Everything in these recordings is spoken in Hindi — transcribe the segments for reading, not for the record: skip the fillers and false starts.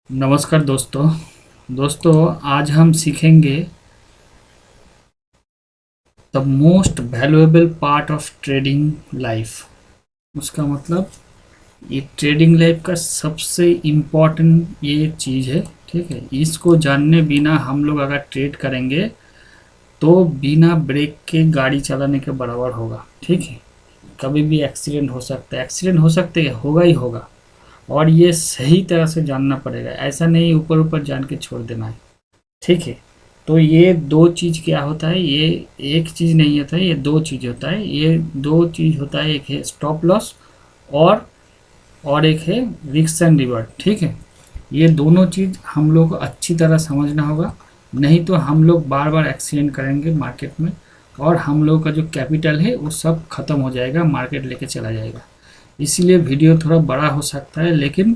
नमस्कार दोस्तों। आज हम सीखेंगे the most valuable part of trading life. उसका मतलब ये ट्रेडिंग लाइफ का सबसे इम्पोर्टेंट ये चीज़ है। ठीक है, इसको जानने बिना हम लोग अगर ट्रेड करेंगे तो बिना ब्रेक के गाड़ी चलाने के बराबर होगा। ठीक है, कभी भी एक्सीडेंट हो सकता है, होगा ही होगा। और ये सही तरह से जानना पड़ेगा, ऐसा नहीं ऊपर ऊपर जान के छोड़ देना है। ठीक है, तो ये दो चीज़ क्या होता है, ये एक चीज़ नहीं होता है, ये दो चीज़ होता है। ये दो चीज़ होता है, एक है स्टॉप लॉस और एक है रिस्क एंड रिवॉर्ड। ठीक है, ये दोनों चीज़ हम लोग को अच्छी तरह समझना होगा, नहीं तो हम लोग बार बार एक्सीडेंट करेंगे मार्केट में और हम लोग का जो कैपिटल है वो सब खत्म हो जाएगा, मार्केट लेके चला जाएगा। इसीलिए वीडियो थोड़ा बड़ा हो सकता है, लेकिन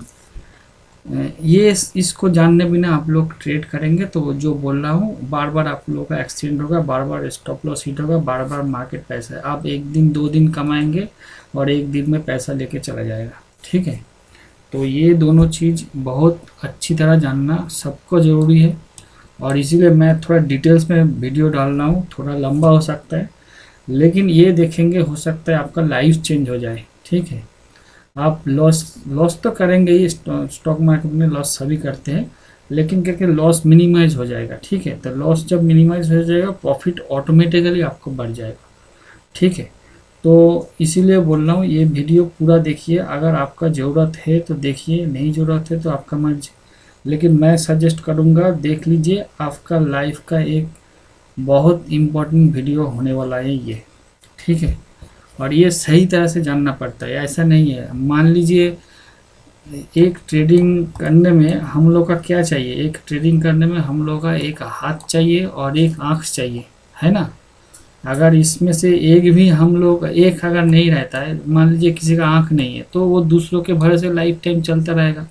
ये इसको जानने बिना आप लोग ट्रेड करेंगे तो जो बोल रहा हूँ, बार बार आप लोगों का एक्सीडेंट होगा, बार बार स्टॉप लॉस हिट होगा, बार बार मार्केट पैसा आप एक दिन दो दिन कमाएंगे और एक दिन में पैसा लेके चला जाएगा। ठीक है, तो ये दोनों चीज़ बहुत अच्छी तरह जानना सबको ज़रूरी है और इसीलिए मैं थोड़ा डिटेल्स में वीडियो डाल रहा हूँ। थोड़ा लंबा हो सकता है, लेकिन ये देखेंगे हो सकता है आपका लाइफ चेंज हो जाए। ठीक है, आप लॉस लॉस तो करेंगे ही, स्टॉक मार्केट में लॉस सभी करते हैं, लेकिन क्या कि लॉस मिनिमाइज हो जाएगा। ठीक है, तो लॉस जब मिनिमाइज हो जाएगा, प्रॉफिट ऑटोमेटिकली आपको बढ़ जाएगा। ठीक है, तो इसीलिए बोल रहा हूँ ये वीडियो पूरा देखिए। अगर आपका ज़रूरत है तो देखिए, नहीं ज़रूरत है तो आपका मर्जी, लेकिन मैं सजेस्ट करूँगा देख लीजिए। आपका लाइफ का एक बहुत इम्पोर्टेंट वीडियो होने वाला है ये। ठीक है, और ये सही तरह से जानना पड़ता है, ऐसा नहीं है। मान लीजिए एक ट्रेडिंग करने में हम लोग का क्या चाहिए, एक ट्रेडिंग करने में हम लोग का एक हाथ चाहिए और एक आँख चाहिए, है ना। अगर इसमें से एक भी हम लोग एक अगर नहीं रहता है, मान लीजिए किसी का आँख नहीं है, तो वो दूसरों के भरोसे लाइफ टाइम चलता रहेगा।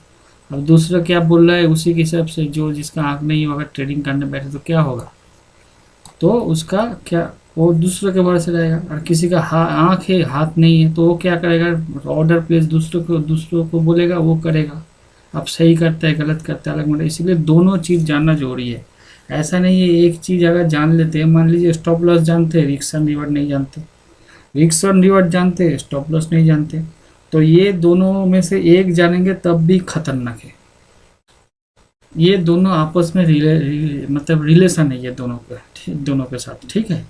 अब दूसरा क्या बोल रहा है उसी के हिसाब से, जो जिसका आँख नहीं होगा ट्रेडिंग करने बैठे तो क्या होगा, तो उसका क्या, वो दूसरे के भरोसे रहेगा। और किसी का आँख है हाथ नहीं है, तो वो क्या करेगा, ऑर्डर प्लेस दूसरों को बोलेगा, वो करेगा। अब सही करता है गलत करता है अलग मतलब। इसीलिए दोनों चीज़ जानना जरूरी है। ऐसा नहीं है एक चीज़ अगर जान लेते हैं, मान लीजिए स्टॉप लॉस जानते हैं, रिस्क एंड रिवॉर्ड नहीं जानते, रिस्क एंड रिवॉर्ड जानते हैं, स्टॉप लॉस नहीं जानते, तो ये दोनों में से एक जानेंगे तब भी खतरनाक है। ये दोनों आपस में मतलब रिलेशन है ये दोनों का, दोनों के साथ। ठीक है,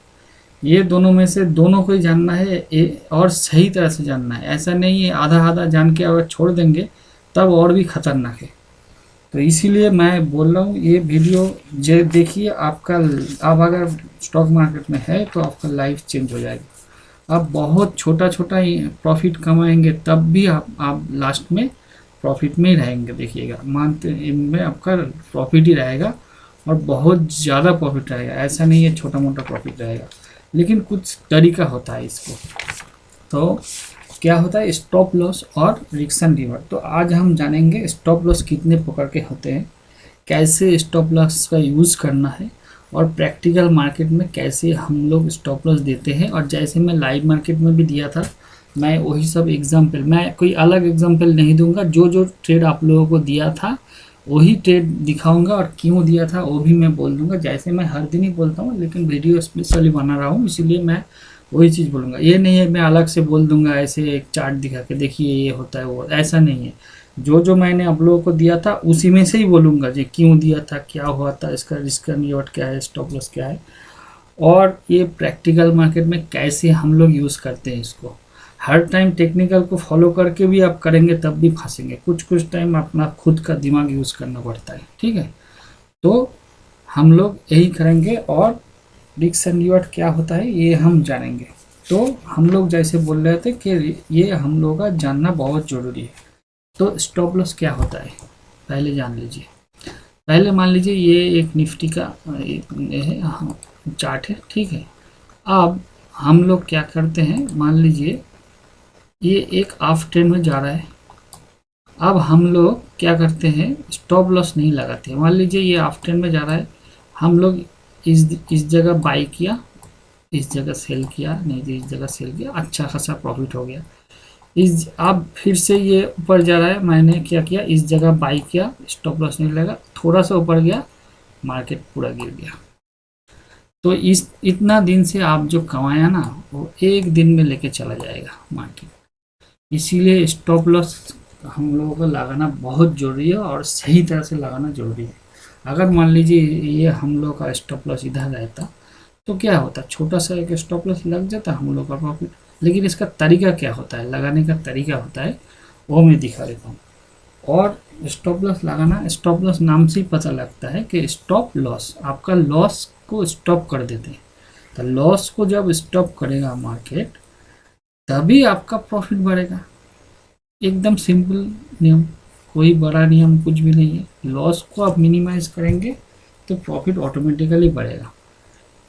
ये दोनों में से दोनों को ही जानना है, और सही तरह से जानना है। ऐसा नहीं है आधा आधा जान के अगर छोड़ देंगे तब और भी खतरनाक है। तो इसीलिए मैं बोल रहा हूँ ये वीडियो जे देखिए। आपका आप अगर स्टॉक मार्केट में है तो आपका लाइफ चेंज हो जाएगा। आप बहुत छोटा छोटा ही प्रॉफिट कमाएंगे तब भी आप लास्ट में प्रॉफिट में ही रहेंगे। देखिएगा, मानते इनमें आपका प्रॉफिट ही रहेगा और बहुत ज़्यादा प्रॉफिट रहेगा। ऐसा नहीं है छोटा मोटा प्रॉफिट रहेगा, लेकिन कुछ तरीका होता है इसको। तो क्या होता है स्टॉप लॉस और रिस्क एंड रिवॉर्ड। तो आज हम जानेंगे स्टॉप लॉस कितने प्रकार के होते हैं, कैसे स्टॉप लॉस का यूज़ करना है, और प्रैक्टिकल मार्केट में कैसे हम लोग स्टॉप लॉस देते हैं। और जैसे मैं लाइव मार्केट में भी दिया था, मैं वही सब एग्जांपल, मैं कोई अलग एग्जांपल नहीं दूंगा, जो जो ट्रेड आप लोगों को दिया था वही ट्रेड दिखाऊंगा, और क्यों दिया था वो भी मैं बोल दूंगा। जैसे मैं हर दिन ही बोलता हूँ, लेकिन वीडियो स्पेशली बना रहा हूँ, इसीलिए मैं वही चीज़ बोलूँगा। ये नहीं है मैं अलग से बोल दूंगा ऐसे एक चार्ट दिखा के, देखिए ये होता है वो, ऐसा नहीं है। जो जो मैंने आप लोगों को दिया था उसी में से ही बोलूँगा, जो क्यों दिया था, क्या हुआ था, इसका रिस्क एंड रिवॉर्ड क्या है, स्टॉप लॉस क्या है, और ये प्रैक्टिकल मार्केट में कैसे हम लोग यूज़ करते हैं इसको। हर टाइम टेक्निकल को फॉलो करके भी आप करेंगे तब भी फंसेंगे। कुछ कुछ टाइम अपना खुद का दिमाग यूज़ करना पड़ता है। ठीक है, तो हम लोग यही करेंगे, और रिस्क एंड रिवॉर्ड क्या होता है ये हम जानेंगे। तो हम लोग जैसे बोल रहे थे कि ये हम लोग का जानना बहुत ज़रूरी है। तो स्टॉप लॉस क्या होता है पहले जान लीजिए। पहले मान लीजिए ये एक निफ्टी का चार्ट है। ठीक है, अब हम लोग क्या करते हैं, मान लीजिए ये एक हाफ ट्रेंड में जा रहा है। अब हम लोग क्या करते हैं, स्टॉप लॉस नहीं लगाते। मान लीजिए ये हाफ ट्रेंड में जा रहा है, हम लोग इस जगह बाई किया, इस जगह सेल किया, नहीं तो इस जगह सेल किया, अच्छा खासा प्रॉफिट हो गया। इस अब फिर से ये ऊपर जा रहा है, मैंने क्या किया, इस जगह बाई किया, स्टॉप लॉस नहीं लगा, थोड़ा सा ऊपर गया, मार्केट पूरा गिर गया। तो इस इतना दिन से आप जो कमाया ना, वो एक दिन में लेके चला जाएगा मार्केट। इसीलिए स्टॉप लॉस हम लोगों को लगाना बहुत ज़रूरी है, और सही तरह से लगाना ज़रूरी है। अगर मान लीजिए ये हम लोग का स्टॉप लॉस इधर रहता, तो क्या होता, छोटा सा एक स्टॉप लॉस लग जाता हम लोग का प्रॉफिट। लेकिन इसका तरीका क्या होता है, लगाने का तरीका होता है, वो मैं दिखा देता हूँ। और स्टॉप लॉस लगाना, स्टॉप लॉस नाम से ही पता लगता है कि स्टॉप लॉस आपका लॉस को स्टॉप कर देते हैं। तो लॉस को जब स्टॉप करेगा मार्केट, तभी आपका प्रॉफिट बढ़ेगा। एकदम सिंपल नियम, कोई बड़ा नियम कुछ भी नहीं है। लॉस को आप मिनिमाइज करेंगे तो प्रॉफिट ऑटोमेटिकली बढ़ेगा।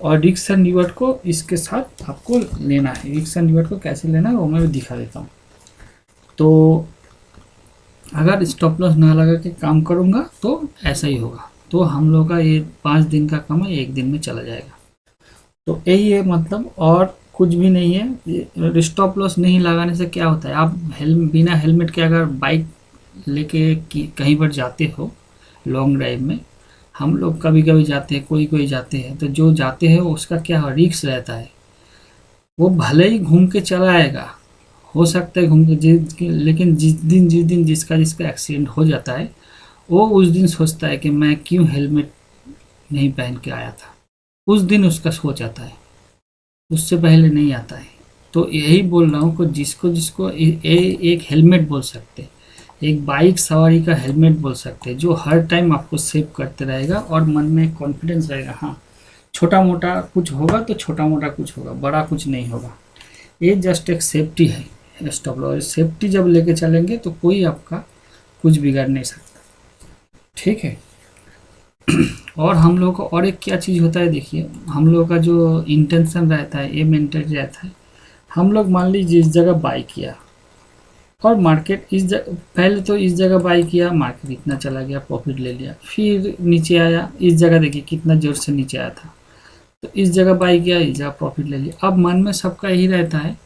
और रिस्क एंड रिवॉर्ड को इसके साथ आपको लेना है। रिस्क एंड रिवॉर्ड को कैसे लेना है वो मैं दिखा देता हूँ। तो अगर स्टॉप लॉस ना लगा के काम करूँगा तो ऐसा ही होगा। तो हम लोग का ये 5 दिन का कमाई एक दिन में चला जाएगा। तो यही है मतलब, और कुछ भी नहीं है। स्टॉप लॉस नहीं लगाने से क्या होता है, आप बिना हेलमेट के अगर बाइक लेके कहीं पर जाते हो लॉन्ग ड्राइव में, हम लोग कभी कभी जाते हैं, कोई कोई जाते हैं, तो जो जाते हैं उसका क्या रिस्क रहता है। वो भले ही घूम के चला आएगा, हो सकता है घूम के, लेकिन जिस दिन जिसका एक्सीडेंट हो जाता है, वो उस दिन सोचता है कि मैं क्यों हेलमेट नहीं पहन के आया था। उस दिन उसका सोच आता है, उससे पहले नहीं आता है। तो यही बोल रहा हूँ कि जिसको जिसको एक हेलमेट बोल सकते, एक बाइक सवारी का हेलमेट बोल सकते, जो हर टाइम आपको सेव करते रहेगा और मन में कॉन्फिडेंस रहेगा, हाँ छोटा मोटा कुछ होगा तो छोटा मोटा कुछ होगा, बड़ा कुछ नहीं होगा। ये जस्ट एक सेफ्टी है। स्टॉप लॉस सेफ्टी जब लेके चलेंगे तो कोई आपका कुछ बिगाड़ नहीं सकता। ठीक है। और हम लोग को और एक क्या चीज़ होता है, देखिए हम लोग का जो इंटेंशन रहता है, ये मेंटेन रहता है। हम लोग मान लीजिए इस जगह बाई किया, और मार्केट इस जगह, पहले तो इस जगह बाई किया, मार्केट इतना चला गया, प्रॉफिट ले लिया, फिर नीचे आया, इस जगह देखिए कितना जोर से नीचे आया था, तो इस जगह बाई किया, इस जगह प्रॉफिट ले लिया। अब मन में सबका यही रहता है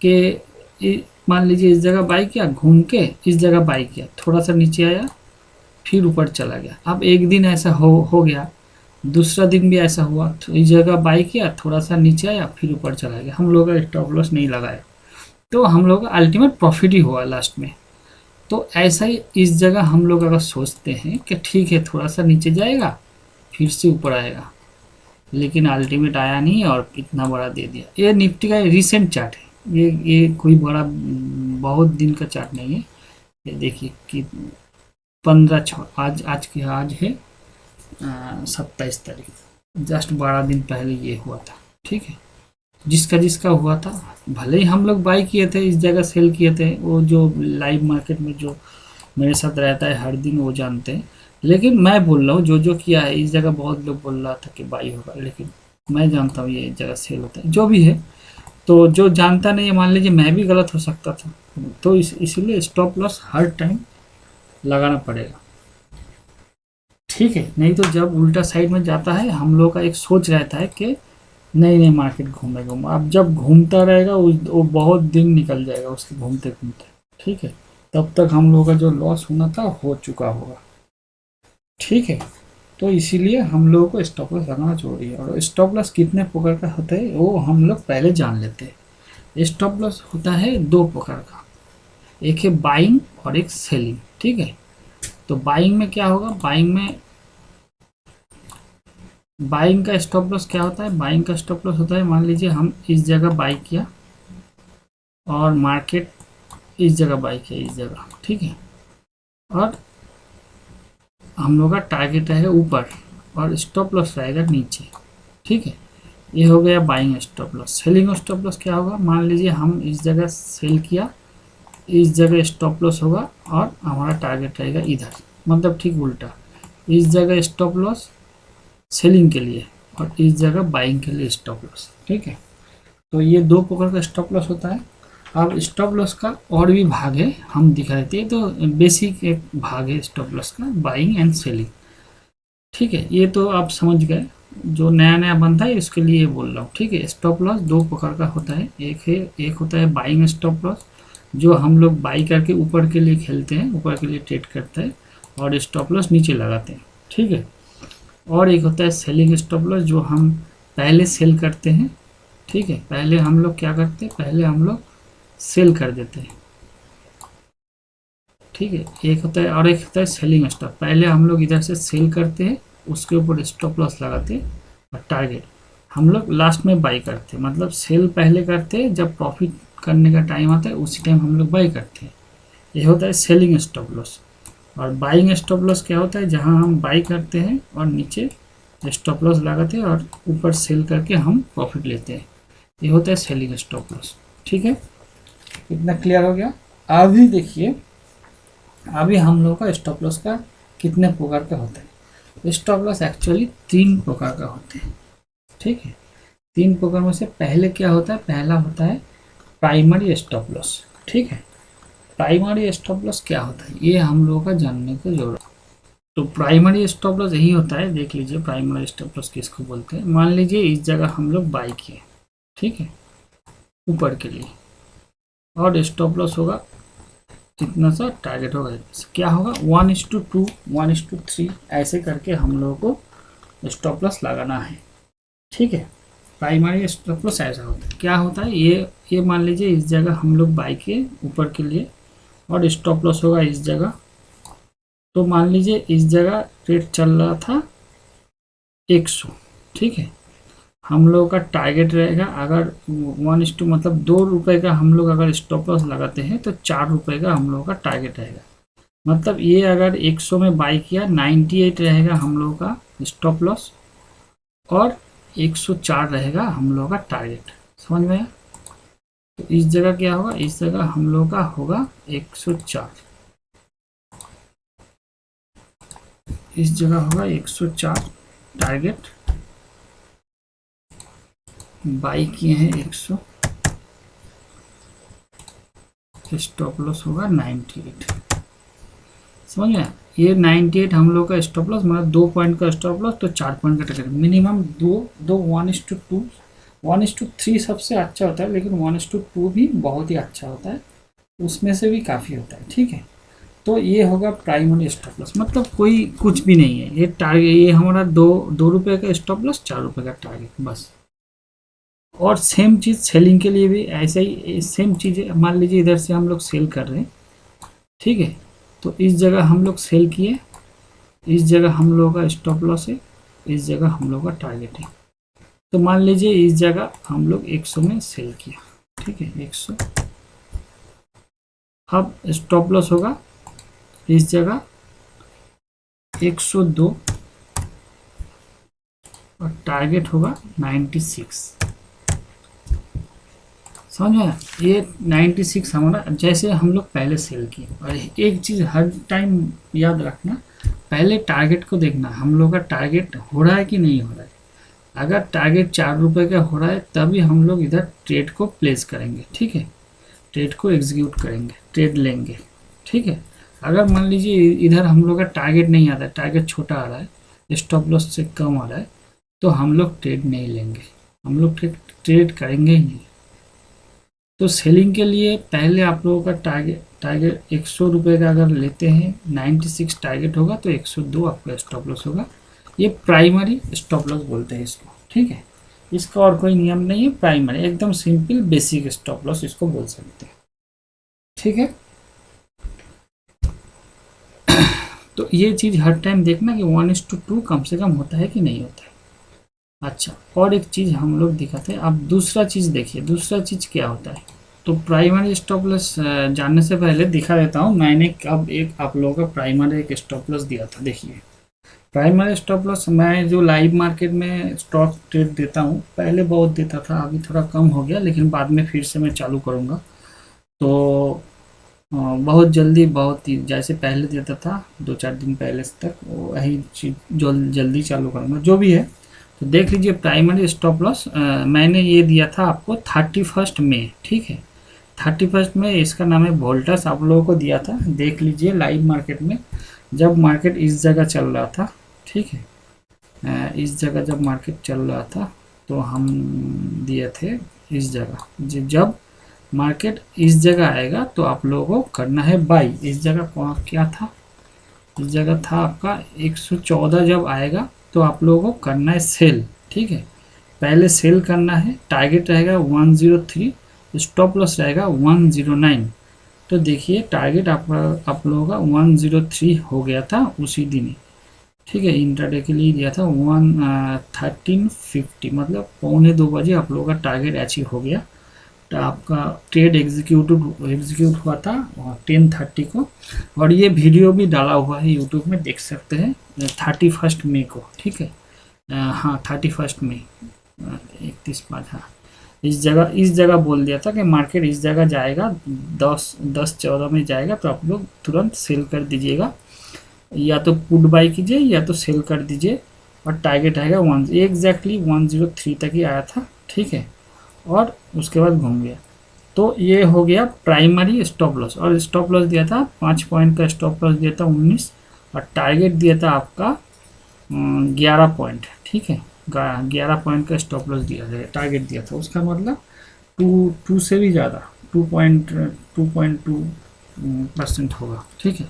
कि मान लीजिए इस जगह बाई किया, घूम के इस जगह बाई किया, थोड़ा सा नीचे आया, फिर ऊपर चला गया। अब एक दिन ऐसा हो गया, दूसरा दिन भी ऐसा हुआ, तो इस जगह बाई किया, थोड़ा सा नीचे आया, फिर ऊपर चला गया। हम लोग का स्टॉप लॉस नहीं लगाया, तो हम लोग का अल्टीमेट प्रॉफिट ही हुआ लास्ट में। तो ऐसा ही इस जगह हम लोग अगर सोचते हैं कि ठीक है थोड़ा सा नीचे जाएगा, फिर से ऊपर आएगा, लेकिन अल्टीमेट आया नहीं और इतना बड़ा दे दिया। ये निफ्टी का रिसेंट चार्ट है, ये कोई बड़ा बहुत दिन का चार्ट नहीं है। ये देखिए कि 15 आज है 27 तारीख, जस्ट 12 दिन पहले ये हुआ था। ठीक है, जिसका जिसका हुआ था, भले ही हम लोग बाई किए थे, इस जगह सेल किए थे, वो जो लाइव मार्केट में जो मेरे साथ रहता है हर दिन वो जानते हैं। लेकिन मैं बोल रहा हूँ जो जो किया है, इस जगह बहुत लोग बोल रहा था कि बाई होगा, लेकिन मैं जानता हूँ ये जगह सेल होता है, जो भी है। तो जो जानता नहीं है, मान लीजिए मैं भी गलत हो सकता था, तो इसीलिए स्टॉप लॉस हर टाइम लगाना पड़ेगा। ठीक है, नहीं तो जब उल्टा साइड में जाता है, हम लोग का एक सोच रहता है कि नहीं नहीं मार्केट घूमेगा। अब जब घूमता रहेगा वो बहुत दिन निकल जाएगा उसके घूमते घूमते। ठीक है, तब तक हम लोग का जो लॉस होना था हो चुका होगा। ठीक है, तो इसीलिए हम लोगों को स्टॉप लॉस लगाना जरूरी है। और स्टॉप लॉस कितने प्रकार का होता है वो हम लोग पहले जान लेते हैं। स्टॉप लॉस होता है 2 प्रकार का, एक है बाइंग और एक सेलिंग। ठीक है, तो बाइंग में क्या होगा, बाइंग का स्टॉप लॉस क्या होता है, बाइंग का स्टॉप लॉस होता है, मान लीजिए हम इस जगह बाई किया और मार्केट इस जगह बाई किया, इस जगह। ठीक है, और हम लोग का टारगेट रहेगा ऊपर और स्टॉप लॉस रहेगा नीचे। ठीक है, ये हो गया buying stop loss. Selling stop loss क्या होगा, मान लीजिए हम इस जगह सेल किया, इस जगह स्टॉप लॉस होगा और हमारा टारगेट रहेगा इधर, मतलब ठीक उल्टा, इस जगह स्टॉप लॉस सेलिंग के लिए और इस जगह बाइंग के लिए स्टॉप लॉस। ठीक है, तो ये 2 प्रकार का स्टॉप लॉस होता है। अब स्टॉप लॉस का और भी भाग है, हम दिखा देते हैं। तो बेसिक एक भाग है स्टॉप लॉस का, बाइंग एंड सेलिंग। ठीक है, ये तो आप समझ गए, जो नया नया बनता है इसके लिए बोल रहा हूँ। ठीक है, स्टॉप लॉस 2 प्रकार का होता है, एक होता है बाइंग स्टॉप लॉस, जो हम लोग बाई करके ऊपर के लिए खेलते हैं, ऊपर के लिए ट्रेड करते हैं, और स्टॉप लॉस नीचे लगाते हैं, ठीक है। और एक होता है सेलिंग स्टॉप लॉस, जो हम पहले सेल करते हैं, ठीक है। पहले हम लोग क्या करते हैं, पहले हम लोग सेल कर देते हैं, ठीक है। एक होता है, और एक होता है सेलिंग स्टॉप, पहले हम लोग इधर से सेल करते हैं, उसके ऊपर स्टॉप लॉस लगाते हैं, और टारगेट हम लोग लास्ट में बाई करते हैं। मतलब सेल पहले करते हैं, जब प्रॉफिट करने का टाइम आता है उसी टाइम हम लोग बाई करते हैं। ये होता है सेलिंग स्टॉप लॉस। और बाइंग स्टॉप लॉस क्या होता है, जहां हम बाई करते हैं और नीचे स्टॉप लॉस लगाते हैं और ऊपर सेल करके हम प्रॉफिट लेते हैं। ये होता है सेलिंग स्टॉप लॉस, ठीक है। इतना क्लियर हो गया। अभी देखिए, अभी हम लोगों का स्टॉप लॉस का कितने प्रकार का होता है। स्टॉप लॉस एक्चुअली 3 प्रकार का होते हैं, ठीक है। 3 प्रकार में से पहले क्या होता है, पहला होता है प्राइमरी स्टॉप लॉस, ठीक है। प्राइमरी स्टॉप लॉस क्या होता है, ये हम लोगों का जानने की जरूरत है। तो प्राइमरी स्टॉप लॉस यही होता है, देख लीजिए प्राइमरी स्टॉप लॉस किसको बोलते हैं। मान लीजिए इस जगह हम लोग बाई किए, ठीक है, ऊपर के लिए, और स्टॉप लॉस होगा कितना सा, टारगेट होगा क्या होगा 1:2 1:3, ऐसे करके हम लोगों को स्टॉप लॉस लगाना है, ठीक है। प्राइमरी स्टॉप लॉस ऐसा होता है, क्या होता है, ये मान लीजिए इस जगह हम लोग बाई किए ऊपर के लिए, और स्टॉप लॉस होगा इस जगह। तो मान लीजिए इस जगह रेट चल रहा था 100, ठीक है। हम लोगों का टारगेट रहेगा, अगर 1:2 मतलब 2 रुपये का हम लोग अगर स्टॉप लॉस लगाते हैं तो 4 रुपये का हम लोगों का टारगेट रहेगा। मतलब ये अगर 100 में बाई किया, 98 रहेगा हम लोगों का स्टॉप लॉस, और 104 रहेगा हम लोगों का टारगेट। समझ में आया। तो इस जगह क्या होगा, इस जगह हम लोगों का होगा 104, इस जगह होगा 104 टारगेट, बाई किए हैं 100, स्टॉप लॉस होगा 98। समझ में। ये 98 हम लोग का स्टॉप लॉस, मतलब 2 पॉइंट का स्टॉप लॉस, तो 4 पॉइंट का टारगेट। मिनिमम 1:2 1:3 सबसे अच्छा होता है, लेकिन 1:2 भी बहुत ही अच्छा होता है, उसमें से भी काफ़ी होता है, ठीक है। तो ये होगा प्राइमरी स्टॉप लॉस, मतलब कोई कुछ भी नहीं है, ये टारगेट, ये हमारा 2 रुपये का स्टॉप लॉस, 4 रुपये का टारगेट, बस। और सेम चीज़ सेलिंग के लिए भी ऐसा ही सेम चीज़ है। मान लीजिए इधर से हम लोग सेल कर रहे हैं, ठीक है। तो इस जगह हम लोग सेल किए, इस जगह हम लोगों का स्टॉप लॉस है, इस जगह हम लोगों का टारगेट है। तो मान लीजिए इस जगह हम लोग 100 में सेल किया, ठीक है, 100। अब स्टॉप लॉस होगा इस जगह 102, और टारगेट होगा 96। समझ में आया? ये 96 हमारा, जैसे हम लोग पहले सेल किए। और एक चीज़ हर टाइम याद रखना, पहले टारगेट को देखना, हम लोग का टारगेट हो रहा है कि नहीं हो रहा है। अगर टारगेट 4 रुपये का हो रहा है, तभी हम लोग इधर ट्रेड को प्लेस करेंगे, ठीक है, ट्रेड को एग्जीक्यूट करेंगे, ट्रेड लेंगे, ठीक है। अगर मान लीजिए इधर हम लोग का टारगेट नहीं आता है, टारगेट छोटा आ रहा है, स्टॉप लॉस से कम आ रहा है, तो हम लोग ट्रेड नहीं लेंगे, हम लोग ट्रेड करेंगे ही नहीं। तो सेलिंग के लिए पहले आप लोगों का टारगेट 100 रुपये का अगर लेते हैं, 96 टारगेट होगा, तो 102 आपका स्टॉप लॉस होगा। ये प्राइमरी स्टॉप लॉस बोलते हैं इसको, ठीक है। इसका और कोई नियम नहीं है, प्राइमरी एकदम सिंपल बेसिक स्टॉप लॉस इसको बोल सकते हैं, ठीक है। तो ये चीज़ हर टाइम देखना कि 1:2 कम से कम होता है कि नहीं होता है। अच्छा, और एक चीज़ हम लोग दिखाते हैं। अब दूसरा चीज़ देखिए, दूसरा चीज़ क्या होता है। तो प्राइमरी स्टॉप लॉस जानने से पहले दिखा देता हूँ, मैंने अब एक आप लोगों का प्राइमरी एक स्टॉप लॉस दिया था। देखिए प्राइमरी स्टॉप लॉस, मैं जो लाइव मार्केट में स्टॉक ट्रेड देता हूँ, पहले बहुत देता था, अभी थोड़ा कम हो गया, लेकिन बाद में फिर से मैं चालू करूँगा। तो बहुत जल्दी, बहुत ही जैसे पहले देता था 2-4 दिन पहले तक, वही चीज़ जो जल्दी चालू करूँगा, जो भी है। तो देख लीजिए प्राइमरी स्टॉप लॉस मैंने ये दिया था आपको 31 मई, ठीक है, 31 मई। इसका नाम है वोल्टस, आप लोगों को दिया था। देख लीजिए लाइव मार्केट में, जब मार्केट इस जगह चल रहा था, ठीक है, इस जगह जब मार्केट चल रहा था, तो हम दिए थे इस जगह, जब मार्केट इस जगह आएगा तो आप लोगों को करना है बाई। इस जगह क्या था, इस जगह था आपका 114, जब आएगा तो आप लोगों को करना है सेल। ठीक है, पहले सेल करना है, टारगेट रहेगा 103, स्टॉप लॉस रहेगा 109। तो देखिए टारगेट आप लोगों का 103 हो गया था उसी दिन ही। ठीक है, इंट्राडे के लिए दिया था 1350, मतलब 1:45 आप लोगों का टारगेट अचीव हो गया। तो आपका ट्रेड एग्जीक्यूट हुआ था 10:30 को, और ये वीडियो भी डाला हुआ है यूट्यूब में, देख सकते हैं 31 मई को। ठीक है, हाँ 31 मई, 31/5, हाँ इस जगह बोल दिया था कि मार्केट इस जगह जाएगा, 10-14 में जाएगा, तो आप लोग तुरंत सेल कर दीजिएगा, या तो पुट बाई कीजिए या तो सेल कर दीजिए। और टारगेट आएगा एग्जैक्टली 103 तक ही आया था। ठीक है, और उसके बाद घूम गया। तो ये हो गया प्राइमरी स्टॉप लॉस। और स्टॉप लॉस दिया था 5 पॉइंट का, स्टॉप लॉस दिया था 19, और टारगेट दिया था आपका 11 पॉइंट। ठीक है, 11 पॉइंट का स्टॉप लॉस दिया था, टारगेट दिया था, उसका मतलब टू से भी ज़्यादा, 2.2% होगा। ठीक है,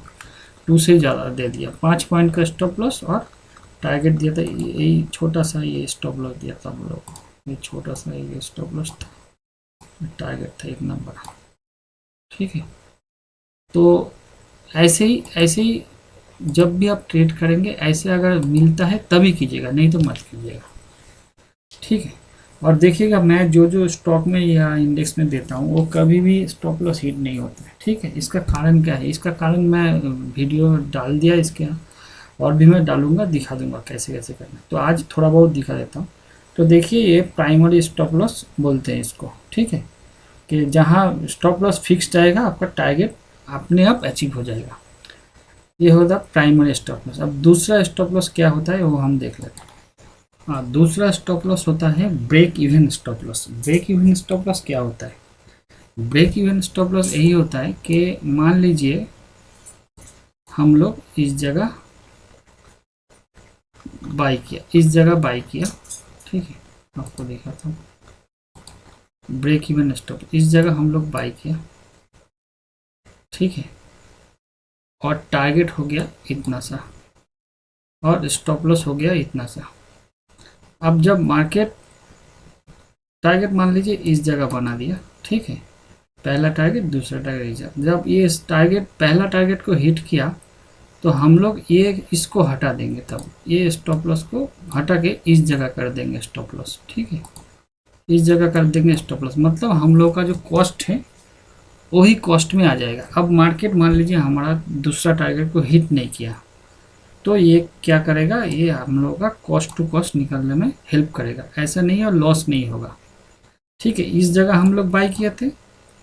2 से ज़्यादा दे दिया। 5 पॉइंट का स्टॉप लॉस और टारगेट दिया था, यही छोटा सा ये स्टॉप लॉस दिया था हम लोग को, ये छोटा सा ये स्टॉप लॉस था, टारगेट था 1 नंबर। ठीक है, तो ऐसे ही जब भी आप ट्रेड करेंगे ऐसे अगर मिलता है तभी कीजिएगा, नहीं तो मत कीजिएगा। ठीक है, और देखिएगा मैं जो स्टॉक में या इंडेक्स में देता हूँ वो कभी भी स्टॉप लॉस हिट नहीं होता है। ठीक है, इसका कारण क्या है, इसका कारण मैं वीडियो डाल दिया इसके यहाँ, और भी मैं डालूंगा, दिखा दूंगा कैसे कैसे करना। तो आज थोड़ा बहुत दिखा देता हूँ। तो देखिए ये प्राइमरी स्टॉप लॉस बोलते हैं इसको। ठीक है, कि जहाँ स्टॉप लॉस फिक्स्ड रहेगा आपका टारगेट अपने आप अचीव हो जाएगा, ये होता है प्राइमरी स्टॉप लॉस। अब दूसरा स्टॉप लॉस क्या होता है वो हम देख लेते हैं। हाँ, दूसरा स्टॉप लॉस होता है break even stop loss. Break even stop loss क्या होता है, ब्रेक इवन स्टॉप लॉस यही होता है कि मान लीजिए हम लोग इस जगह बाई किया, इस जगह बाई किया। ठीक है, आपको देखा था ब्रेक इवन स्टॉप, इस जगह हम लोग बाई किया। ठीक है, और टारगेट हो गया इतना सा, और स्टॉप लॉस हो गया इतना सा। अब जब मार्केट टारगेट मान लीजिए इस जगह बना दिया। ठीक है, पहला टारगेट दूसरा टारगेट, जब ये टारगेट पहला टारगेट को हिट किया तो हम लोग ये इसको हटा देंगे, तब ये स्टॉप लॉस को हटा के इस जगह कर देंगे स्टॉप लॉस। ठीक है, इस जगह कर देंगे स्टॉप लॉस, मतलब हम लोग का जो कॉस्ट है वही कॉस्ट में आ जाएगा। अब मार्केट मान लीजिए हमारा दूसरा टारगेट को हिट नहीं किया तो ये क्या करेगा, ये हम लोग का कॉस्ट टू कॉस्ट निकालने में हेल्प करेगा, ऐसा नहीं है लॉस नहीं होगा। ठीक है, इस जगह हम लोग बाई किए थे,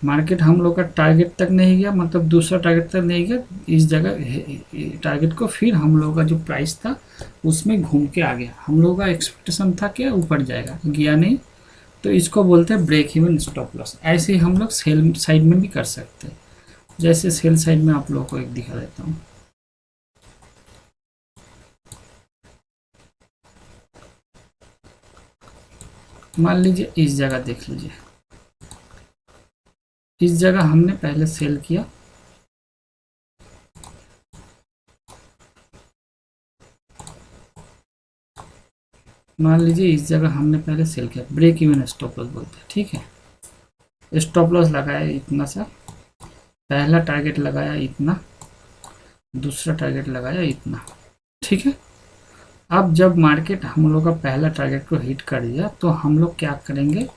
मार्केट हम लोग का टारगेट तक नहीं गया, मतलब दूसरा टारगेट तक नहीं गया, इस जगह टारगेट को फिर हम लोग का जो प्राइस था उसमें घूम के आ गया। हम लोग का एक्सपेक्टेशन था कि ऊपर जाएगा, गया नहीं, तो इसको बोलते हैं ब्रेक इवन स्टॉप लॉस। ऐसे ही हम लोग सेल साइड में भी कर सकते हैं। जैसे सेल साइड में आप लोगों को एक दिखा देता हूँ। मान लीजिए इस जगह देख लीजिए, इस जगह हमने पहले सेल किया, मान लीजिए इस जगह हमने पहले सेल किया, ब्रेक इवन स्टॉप लॉस बोलते हैं। ठीक है, स्टॉप लॉस लगाया इतना सा, पहला टारगेट लगाया इतना, दूसरा टारगेट लगाया इतना। ठीक है, अब जब मार्केट हम लोग का पहला टारगेट को हिट कर दिया तो हम लोग क्या करेंगे,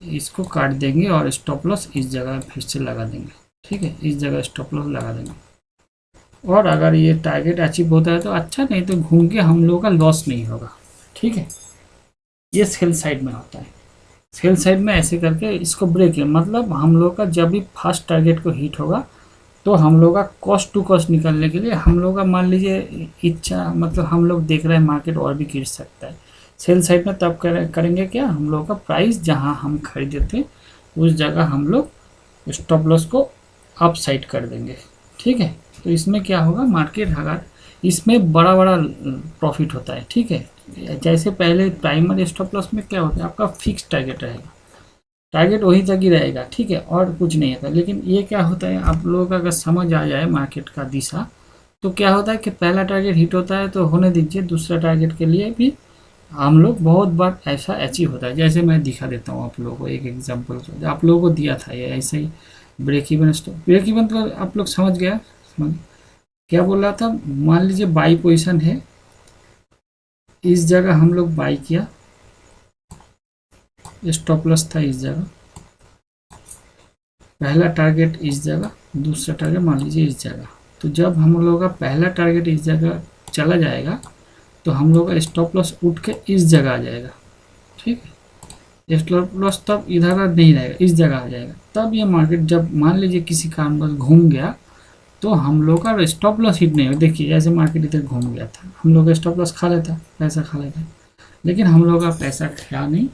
इसको काट देंगे और स्टॉप लॉस इस जगह फिर से लगा देंगे। ठीक है, इस जगह स्टॉप लॉस लगा देंगे, और अगर ये टारगेट अचीव होता है तो अच्छा, नहीं तो घूम के हम लोगों का लॉस नहीं होगा। ठीक है, ये सेल साइड में होता है। सेल साइड में ऐसे करके इसको ब्रेक है, मतलब हम लोग का जब भी फर्स्ट टारगेट को हिट होगा तो हम लोग का कॉस्ट टू कॉस्ट निकालने के लिए हम लोग का मान लीजिए इच्छा, मतलब हम लोग देख रहे हैं मार्केट और भी गिर सकता है, सेल साइड में तब करेंगे क्या, हम लोग का प्राइस जहां हम खरीदे थे उस जगह हम लोग स्टॉप लॉस को अप साइड कर देंगे। ठीक है, तो इसमें क्या होगा, मार्केट अगर इसमें बड़ा बड़ा प्रॉफिट होता है। ठीक है, जैसे पहले प्राइमरी स्टॉप लॉस में क्या होता है, आपका फिक्स टारगेट रहेगा, टारगेट वहीं तक ही रहेगा, ठीक है, और कुछ नहीं होता। लेकिन ये क्या होता है, आप लोगों का अगर समझ आ जाए मार्केट का दिशा, तो क्या होता है कि पहला टारगेट हिट होता है तो होने दीजिए, दूसरा टारगेट के लिए भी हम लोग बहुत बार ऐसा अचीव होता है। जैसे मैं दिखा देता हूँ आप लोगों को एक एग्जांपल, जो आप लोगों को दिया था ये ऐसे ही, break even stop. Break even तो आप लोग समझ गया, समझ क्या बोल रहा था। मान लीजिए बाई पोजीशन है, इस जगह हम लोग बाई किया, स्टॉप लॉस था इस जगह, पहला टारगेट इस जगह, दूसरा टारगेट मान लीजिए इस जगह। तो जब हम लोगों का पहला टारगेट इस जगह चला जाएगा तो हम लोग का स्टॉप लॉस उठ के इस जगह आ जाएगा, ठीक है। स्टॉप लॉस तब इधर नहीं रहेगा, इस जगह आ जाएगा। तब ये मार्केट जब मान लीजिए किसी कारणवश घूम गया तो हम लोग का स्टॉप लॉस हिट नहीं हो। देखिए जैसे मार्केट इधर घूम गया था, हम लोग का स्टॉप लॉस खा लेता, पैसा खा लेता, लेकिन हम लोग का पैसा खाया नहीं,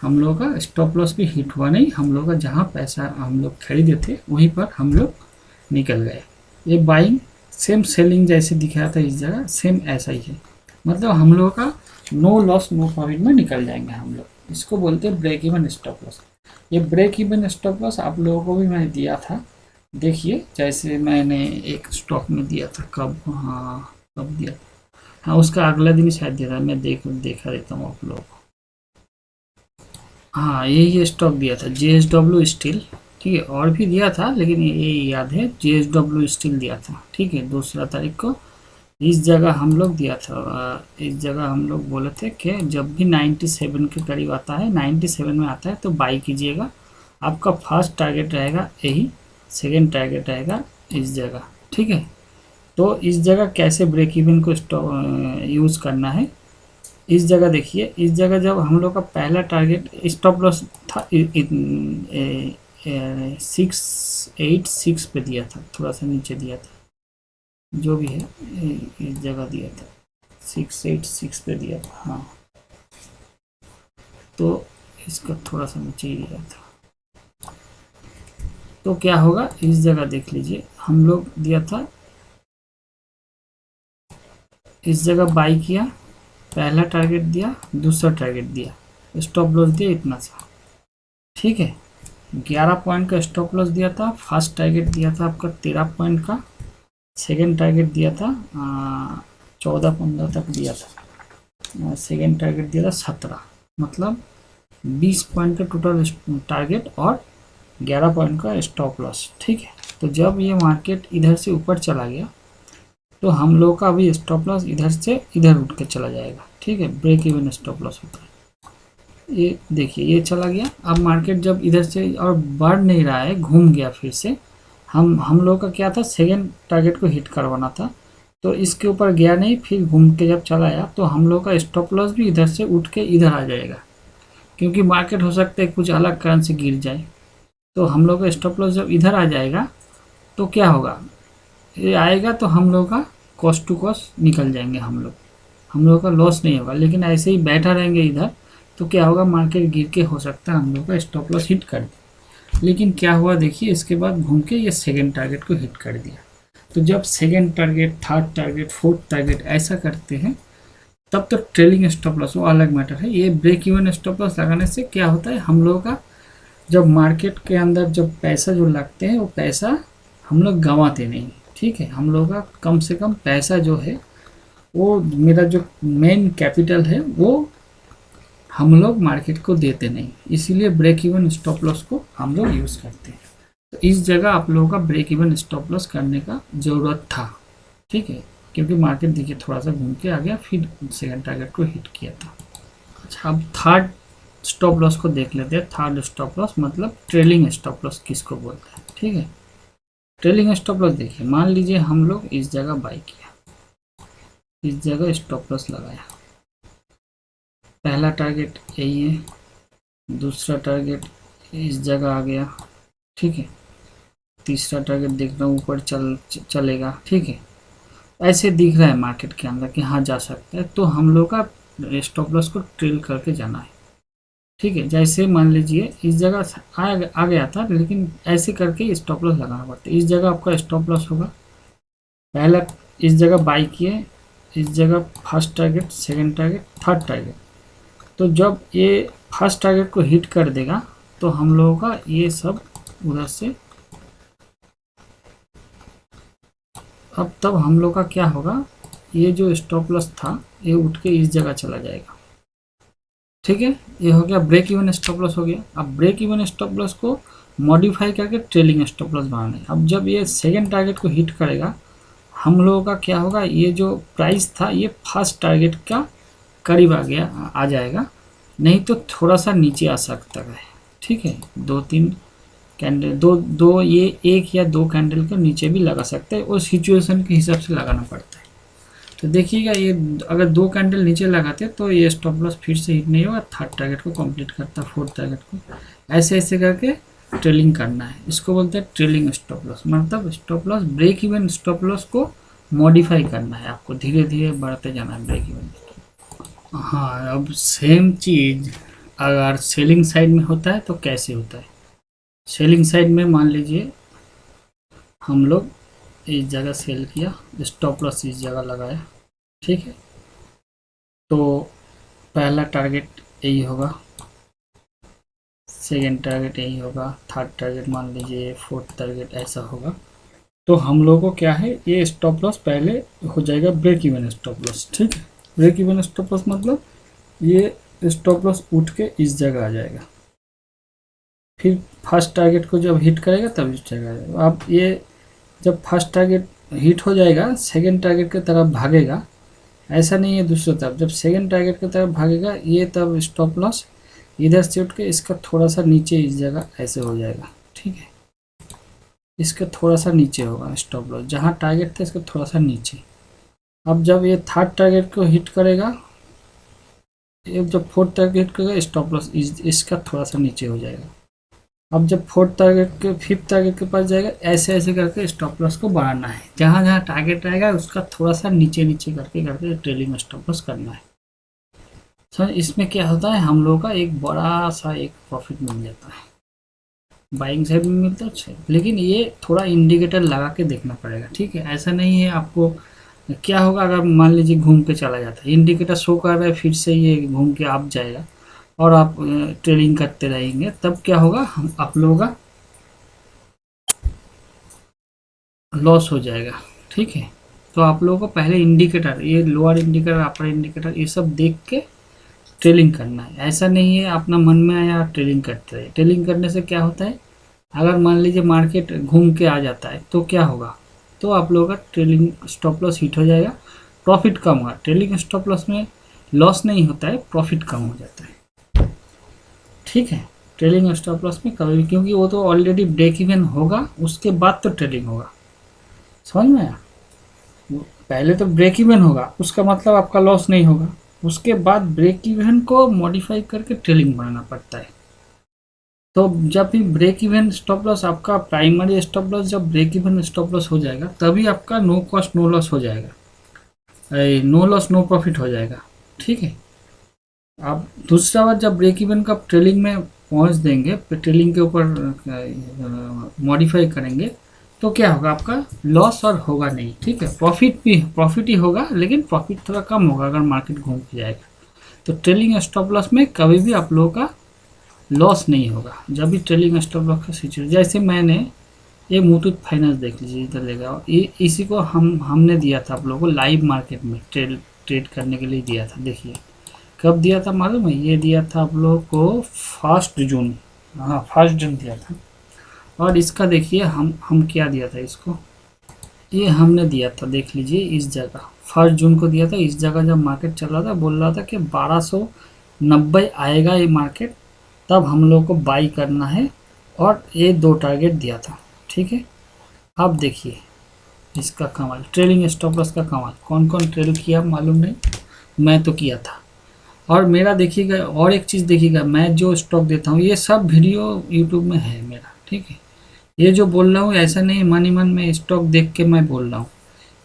हम लोग का स्टॉप लॉस भी हिट हुआ नहीं। हम लोग का जहाँ पैसा हम लोग खरीदे थे वहीं पर हम लोग निकल गए। ये बाइंग सेम सेलिंग जैसे दिखाया था इस जगह, सेम ऐसा ही है। मतलब हम लोग का नो लॉस नो प्रॉफिट में निकल जाएंगे हम लोग। इसको बोलते हैं ब्रेक इवन स्टॉप लॉस। ये ब्रेक इवन स्टॉप लॉस आप लोगों को भी मैं दिया था, देखिए जैसे मैंने एक स्टॉक में दिया था, कब, हाँ कब दिया, हाँ उसका अगला दिन शायद दिया था, मैं देखा देता हूँ आप लोगों को। हाँ यही स्टॉक दिया था, JSW स्टील, ठीक है, और भी दिया था लेकिन ये याद है, JSW स्टील दिया था, ठीक है, 2 तारीख को। इस जगह हम लोग दिया था, इस जगह हम लोग बोले थे कि जब भी 97 के करीब आता है, 97 में आता है तो बाई कीजिएगा। आपका फर्स्ट टारगेट रहेगा यही, सेकेंड टारगेट रहेगा इस जगह, ठीक है। तो इस जगह कैसे ब्रेक इवन को यूज़ करना है, इस जगह देखिए, इस जगह जब हम लोग का पहला टारगेट स्टॉप लॉस था 686 पे दिया था, थोड़ा सा नीचे दिया था, जो भी है इस जगह दिया था 686 पे दिया था, हाँ तो इसका थोड़ा सा नीचे ही दिया था। तो क्या होगा, इस जगह देख लीजिए, हम लोग दिया था, इस जगह बाई किया, पहला टारगेट दिया, दूसरा टारगेट दिया, स्टॉप लॉस दिया इतना सा, ठीक है। 11 पॉइंट का स्टॉप लॉस दिया था, फर्स्ट टारगेट दिया था आपका 13 पॉइंट का, सेकेंड टारगेट दिया था 14-15 तक दिया था, सेकेंड टारगेट दिया था 17, मतलब 20 पॉइंट का टोटल टारगेट और 11 पॉइंट का स्टॉप लॉस, ठीक है। तो जब ये मार्केट इधर से ऊपर चला गया तो हम लोग का अभी स्टॉप लॉस इधर से इधर उठ के चला जाएगा, ठीक है, ब्रेक इवन स्टॉप लॉस होता है। ये देखिए ये चला गया, अब मार्केट जब इधर से और बढ़ नहीं रहा है, घूम गया फिर से, हम लोग का क्या था, सेकेंड टारगेट को हिट करवाना था, तो इसके ऊपर गया नहीं, फिर घूम के जब चला आया तो हम लोग का स्टॉप लॉस भी इधर से उठ के इधर आ जाएगा, क्योंकि मार्केट हो सकता है कुछ अलग कारण से गिर जाए। तो हम लोग का स्टॉप लॉस जब इधर आ जाएगा तो क्या होगा, ये आएगा तो हम लोग का कॉस्ट टू कॉस्ट निकल जाएंगे हम लोग का लॉस नहीं होगा। लेकिन ऐसे ही बैठा रहेंगे इधर तो क्या होगा, मार्केट गिर के हो सकता है हम लोग का स्टॉप लॉस हिट कर दे। लेकिन क्या हुआ देखिए, इसके बाद घूम के ये सेकेंड टारगेट को हिट कर दिया। तो जब second target, third target, fourth target ऐसा करते हैं तब तो ट्रेलिंग स्टॉप लॉस वो अलग मैटर है। ये ब्रेक इवन स्टॉप लॉस लगाने से क्या होता है, हम लोगों का जब मार्केट के अंदर जब पैसा जो लगते हैं वो पैसा हम लोग गंवाते नहीं, ठीक है। हम लोग का कम से कम पैसा जो है वो, मेरा जो मेन कैपिटल है वो हम लोग मार्केट को देते नहीं, इसीलिए ब्रेक इवन स्टॉप लॉस को हम लोग यूज़ करते हैं। तो इस जगह आप लोगों का ब्रेक इवन स्टॉप लॉस करने का ज़रूरत था, ठीक है, क्योंकि मार्केट देखिए थोड़ा सा घूम के आ गया, फिर सेकंड टारगेट को हिट किया था। अच्छा अब थर्ड स्टॉप लॉस को देख लेते हैं। थर्ड स्टॉप लॉस मतलब ट्रेलिंग स्टॉप लॉस किसको बोलते हैं, ठीक है। ट्रेलिंग स्टॉप लॉस देखिए, मान लीजिए हम लोग इस जगह बाई किया, इस जगह स्टॉप लॉस लगाया, पहला टारगेट यही है, दूसरा टारगेट इस जगह आ गया, ठीक है, तीसरा टारगेट देख रहा हूँ ऊपर चलेगा, ठीक है, ऐसे दिख रहा है मार्केट के अंदर कि हाँ जा सकता है। तो हम लोग का स्टॉप लॉस को ट्रेल करके जाना है, ठीक है। जैसे मान लीजिए इस जगह आ गया था, लेकिन ऐसे करके स्टॉप लॉस लगाना पड़ता है। इस जगह आपका स्टॉप लॉस होगा, पहला इस जगह बाई किए, इस जगह first target, second target, third target. तो जब ये फर्स्ट टारगेट को हिट कर देगा तो हम लोगों का ये सब उधर से, अब तब हम लोग का क्या होगा, ये जो स्टॉप लॉस था ये उठ के इस जगह चला जाएगा। ठीक है, ये हो गया ब्रेक इवन स्टॉप लॉस हो गया। अब ब्रेक इवन स्टॉप लॉस को मॉडिफाई करके ट्रेलिंग स्टॉप लॉस बनाना है। अब जब ये सेकेंड टारगेट को हिट करेगा, हम लोगों का क्या होगा, ये जो प्राइस था ये फर्स्ट टारगेट का करीब आ जाएगा, नहीं तो थोड़ा सा नीचे आ सकता है। ठीक है, 2-3 कैंडल, दो ये एक या दो कैंडल के नीचे भी लगा सकते हैं, उस सिचुएशन के हिसाब से लगाना पड़ता है। तो देखिएगा, ये अगर 2 कैंडल नीचे लगाते तो ये स्टॉप लॉस फिर से हिट नहीं होगा, थर्ड टारगेट को कंप्लीट करता, फोर्थ टारगेट को, ऐसे ऐसे करके ट्रेलिंग करना है। इसको बोलते हैं ट्रेलिंग स्टॉप लॉस, मतलब stop loss break even stop loss को मॉडिफाई करना है आपको, धीरे धीरे बढ़ते जाना है ब्रेक इवन। हाँ, अब सेम चीज़ अगर सेलिंग साइड में होता है तो कैसे होता है। सेलिंग साइड में मान लीजिए हम लोग इस जगह सेल किया, स्टॉप लॉस इस जगह लगाया, ठीक है, तो पहला टारगेट यही होगा, सेकेंड टारगेट यही होगा, थर्ड टारगेट मान लीजिए, फोर्थ टारगेट ऐसा होगा। तो हम लोगों को क्या है, ये स्टॉप लॉस पहले हो जाएगा ब्रेक इवन स्टॉप लॉस। ठीक है, ब्रेक इवन स्टॉप लॉस मतलब ये स्टॉप लॉस उठ के इस जगह आ जाएगा, फिर फर्स्ट टारगेट को जब हिट करेगा तब इस जगह आ जाएगा। अब ये जब फर्स्ट टारगेट हिट हो जाएगा, सेकेंड टारगेट की तरफ भागेगा, ऐसा नहीं है दूसरी तरफ, जब सेकेंड टारगेट की तरफ भागेगा ये तब स्टॉप लॉस इधर से उठ के इसका थोड़ा सा नीचे इस जगह ऐसे हो जाएगा। ठीक है, इसका थोड़ा सा नीचे होगा स्टॉप लॉस, जहाँ टारगेट था इसका थोड़ा सा नीचे। अब जब ये थर्ड टारगेट को हिट करेगा, ये जब फोर्थ टारगेट हिट करेगा, स्टॉप लॉस इसका थोड़ा सा नीचे हो जाएगा। अब जब फोर्थ टारगेट के फिफ्थ टारगेट के पास जाएगा, ऐसे ऐसे करके स्टॉप लॉस को बढ़ाना है, जहाँ जहाँ टारगेट रहेगा उसका थोड़ा सा नीचे नीचे करके करके ट्रेलिंग स्टॉप लॉस करना है। सर इसमें क्या होता है, हम लोगों का एक बड़ा सा एक प्रॉफिट मिल जाता है, बाइंग साइड में मिलता है, लेकिन ये थोड़ा इंडिकेटर लगा के देखना पड़ेगा। ठीक है, ऐसा नहीं है आपको, क्या होगा अगर मान लीजिए घूम के चला जाता है, इंडिकेटर शो कर रहा है, फिर से ये घूम के आप जाएगा और आप ट्रेडिंग करते रहेंगे, तब क्या होगा, हम आप लोगों का लॉस हो जाएगा। ठीक है, तो आप लोगों को पहले इंडिकेटर, ये लोअर इंडिकेटर, अपर इंडिकेटर, ये सब देख के ट्रेलिंग करना है। ऐसा नहीं है अपना मन में आया ट्रेलिंग करते रहे। ट्रेलिंग करने से क्या होता है, अगर मान लीजिए मार्केट घूम के आ जाता है तो क्या होगा, तो आप लोगों का ट्रेलिंग स्टॉप लॉस हिट हो जाएगा, प्रॉफिट कम होगा। ट्रेलिंग स्टॉप लॉस में लॉस नहीं होता है, प्रॉफिट कम हो जाता है। ठीक है, ट्रेलिंग स्टॉप लॉस में कभी भी, क्योंकि वो तो ऑलरेडी ब्रेक इवन होगा, उसके बाद तो ट्रेलिंग होगा, समझ में आया। पहले तो ब्रेक इवन होगा, उसका मतलब आपका लॉस नहीं होगा, उसके बाद ब्रेक इवन को मॉडिफाई करके ट्रेलिंग बनाना पड़ता है। तो जब भी ब्रेक इवन स्टॉप लॉस, आपका प्राइमरी स्टॉप लॉस जब ब्रेक इवन स्टॉप लॉस हो जाएगा, तभी आपका नो कॉस्ट नो लॉस हो जाएगा, नो लॉस नो प्रॉफिट हो जाएगा। ठीक है, आप दूसरा बार जब ब्रेक इवन का ट्रेलिंग में पहुंच देंगे, ट्रेलिंग के ऊपर मॉडिफाई करेंगे, तो क्या होगा, आपका लॉस और होगा नहीं। ठीक है, प्रॉफिट ही होगा, लेकिन प्रॉफिट थोड़ा कम होगा अगर मार्केट घूम के जाएगा। तो ट्रेलिंग स्टॉप लॉस में कभी भी आप लोगों का लॉस नहीं होगा, जब भी ट्रेलिंग स्टॉप लॉस का सिचुएशन, जैसे मैंने ये मुथूट फाइनेंस देख लीजिए, इधर लेगा, ये इसी को हमने दिया था आप लोगों को लाइव मार्केट में ट्रेड करने के लिए दिया था। देखिए कब दिया था मालूम है, ये दिया था आप लोगों को 1 जून, हाँ 1 जून दिया था। और इसका देखिए हम क्या दिया था इसको, ये हमने दिया था, देख लीजिए इस जगह 1 जून को दिया था। इस जगह जब मार्केट चल रहा था, बोल रहा था कि 1290 आएगा ये मार्केट, तब हम लोग को बाई करना है, और ये 2 टारगेट दिया था। ठीक है, अब देखिए इसका कमाल, ट्रेलिंग स्टॉप लॉस का कमाल, कौन कौन ट्रेल किया मालूम नहीं, मैं तो किया था। और मेरा देखिएगा, और एक चीज़ देखिएगा, मैं जो स्टॉक देता हूँ ये सब वीडियो यूट्यूब में है मेरा। ठीक है, ये जो बोल रहा हूँ ऐसा नहीं मन ही मन में स्टॉक देख के मैं बोल रहा हूँ।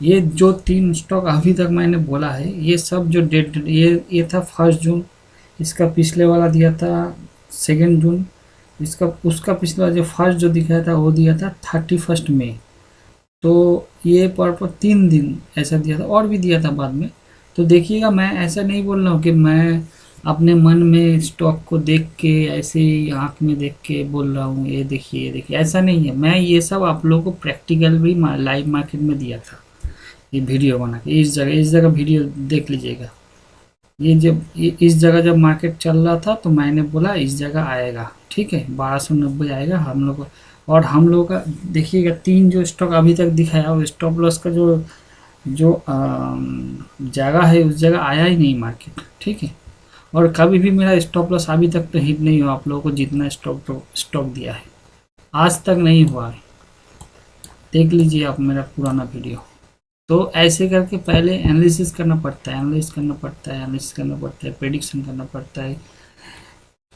ये जो 3 स्टॉक अभी तक मैंने बोला है, ये सब जो डेट, ये था 1 जून, इसका पिछले वाला दिया था 2 जून, इसका उसका पिछला जो फर्स्ट जो दिखाया था वो दिया था 31 मई। तो ये पर 3 दिन ऐसा दिया था, और भी दिया था बाद में। तो देखिएगा, मैं ऐसा नहीं बोल रहा हूँ कि मैं अपने मन में स्टॉक को देख के ऐसे ही आँख में देख के बोल रहा हूँ ये देखिए ये देखिए, ऐसा नहीं है। मैं ये सब आप लोगों को प्रैक्टिकल भी लाइव मार्केट में दिया था, ये वीडियो बना के। इस जगह वीडियो देख लीजिएगा। ये जब इस जगह जब मार्केट चल रहा था तो मैंने बोला इस जगह आएगा, ठीक है, 1290 आएगा हम लोग। और हम लोग का देखिएगा 3 जो स्टॉक अभी तक दिखाया, वो स्टॉप लॉस का जो जो जगह है उस जगह आया ही नहीं मार्केट, ठीक है। और कभी भी मेरा स्टॉप लॉस अभी तक तो हिट नहीं हुआ आप लोगों को जितना स्टॉक दिया है, आज तक नहीं हुआ है। देख लीजिए आप मेरा पुराना वीडियो। तो ऐसे करके पहले एनालिसिस करना पड़ता है, प्रेडिक्शन करना पड़ता है।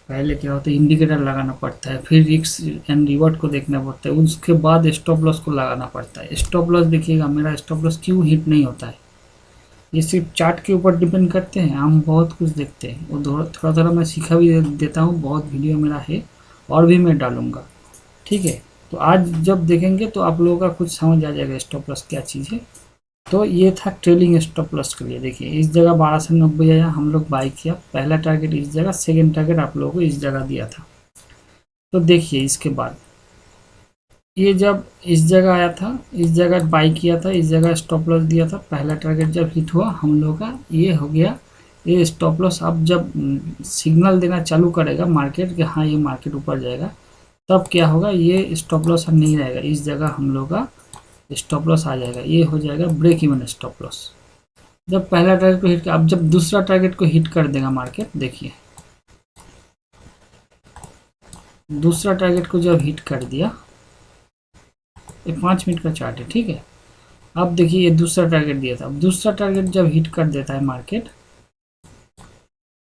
पहले क्या होता है, इंडिकेटर लगाना पड़ता है, फिर रिस्क एंड रिवॉर्ड को देखना पड़ता है, उसके बाद स्टॉप लॉस को लगाना पड़ता है। स्टॉप लॉस देखिएगा मेरा स्टॉप लॉस क्यों हिट नहीं होता है, ये सिर्फ चार्ट के ऊपर डिपेंड करते हैं। हम बहुत कुछ देखते हैं, वो थोड़ा थोड़ा मैं सिखा भी देता हूँ, बहुत वीडियो मेरा है और भी मैं डालूँगा, ठीक है। तो आज जब देखेंगे तो आप लोगों का कुछ समझ आ जाएगा स्टॉप लॉस क्या चीज़ है। तो ये था ट्रेलिंग स्टॉप लॉस के लिए। देखिए इस जगह 1290 आया, हम लोग बाई किया, पहला टारगेट इस जगह, सेकेंड टारगेट आप लोगों को इस जगह दिया था। तो देखिए इसके बाद ये जब इस जगह आया था, इस जगह बाई किया था, इस जगह स्टॉप लॉस दिया था, पहला टारगेट जब हिट हुआ हम लोग का ये हो गया ये स्टॉप लॉस। अब जब सिग्नल देना चालू करेगा मार्केट कि हाँ ये मार्केट ऊपर जाएगा, तब क्या होगा, ये स्टॉप लॉस अब नहीं रहेगा, इस जगह हम लोग का स्टॉप लॉस आ जाएगा, ये हो जाएगा ब्रेक इवन स्टॉप लॉस। जब पहला टारगेट को हिट, अब जब दूसरा टारगेट को हिट कर देगा मार्केट, देखिए दूसरा टारगेट को जब हिट कर दिया, ये 5 मिनट का चार्ट है, ठीक है। अब देखिए ये दूसरा टारगेट दिया था, अब दूसरा टारगेट जब हिट कर देता है मार्केट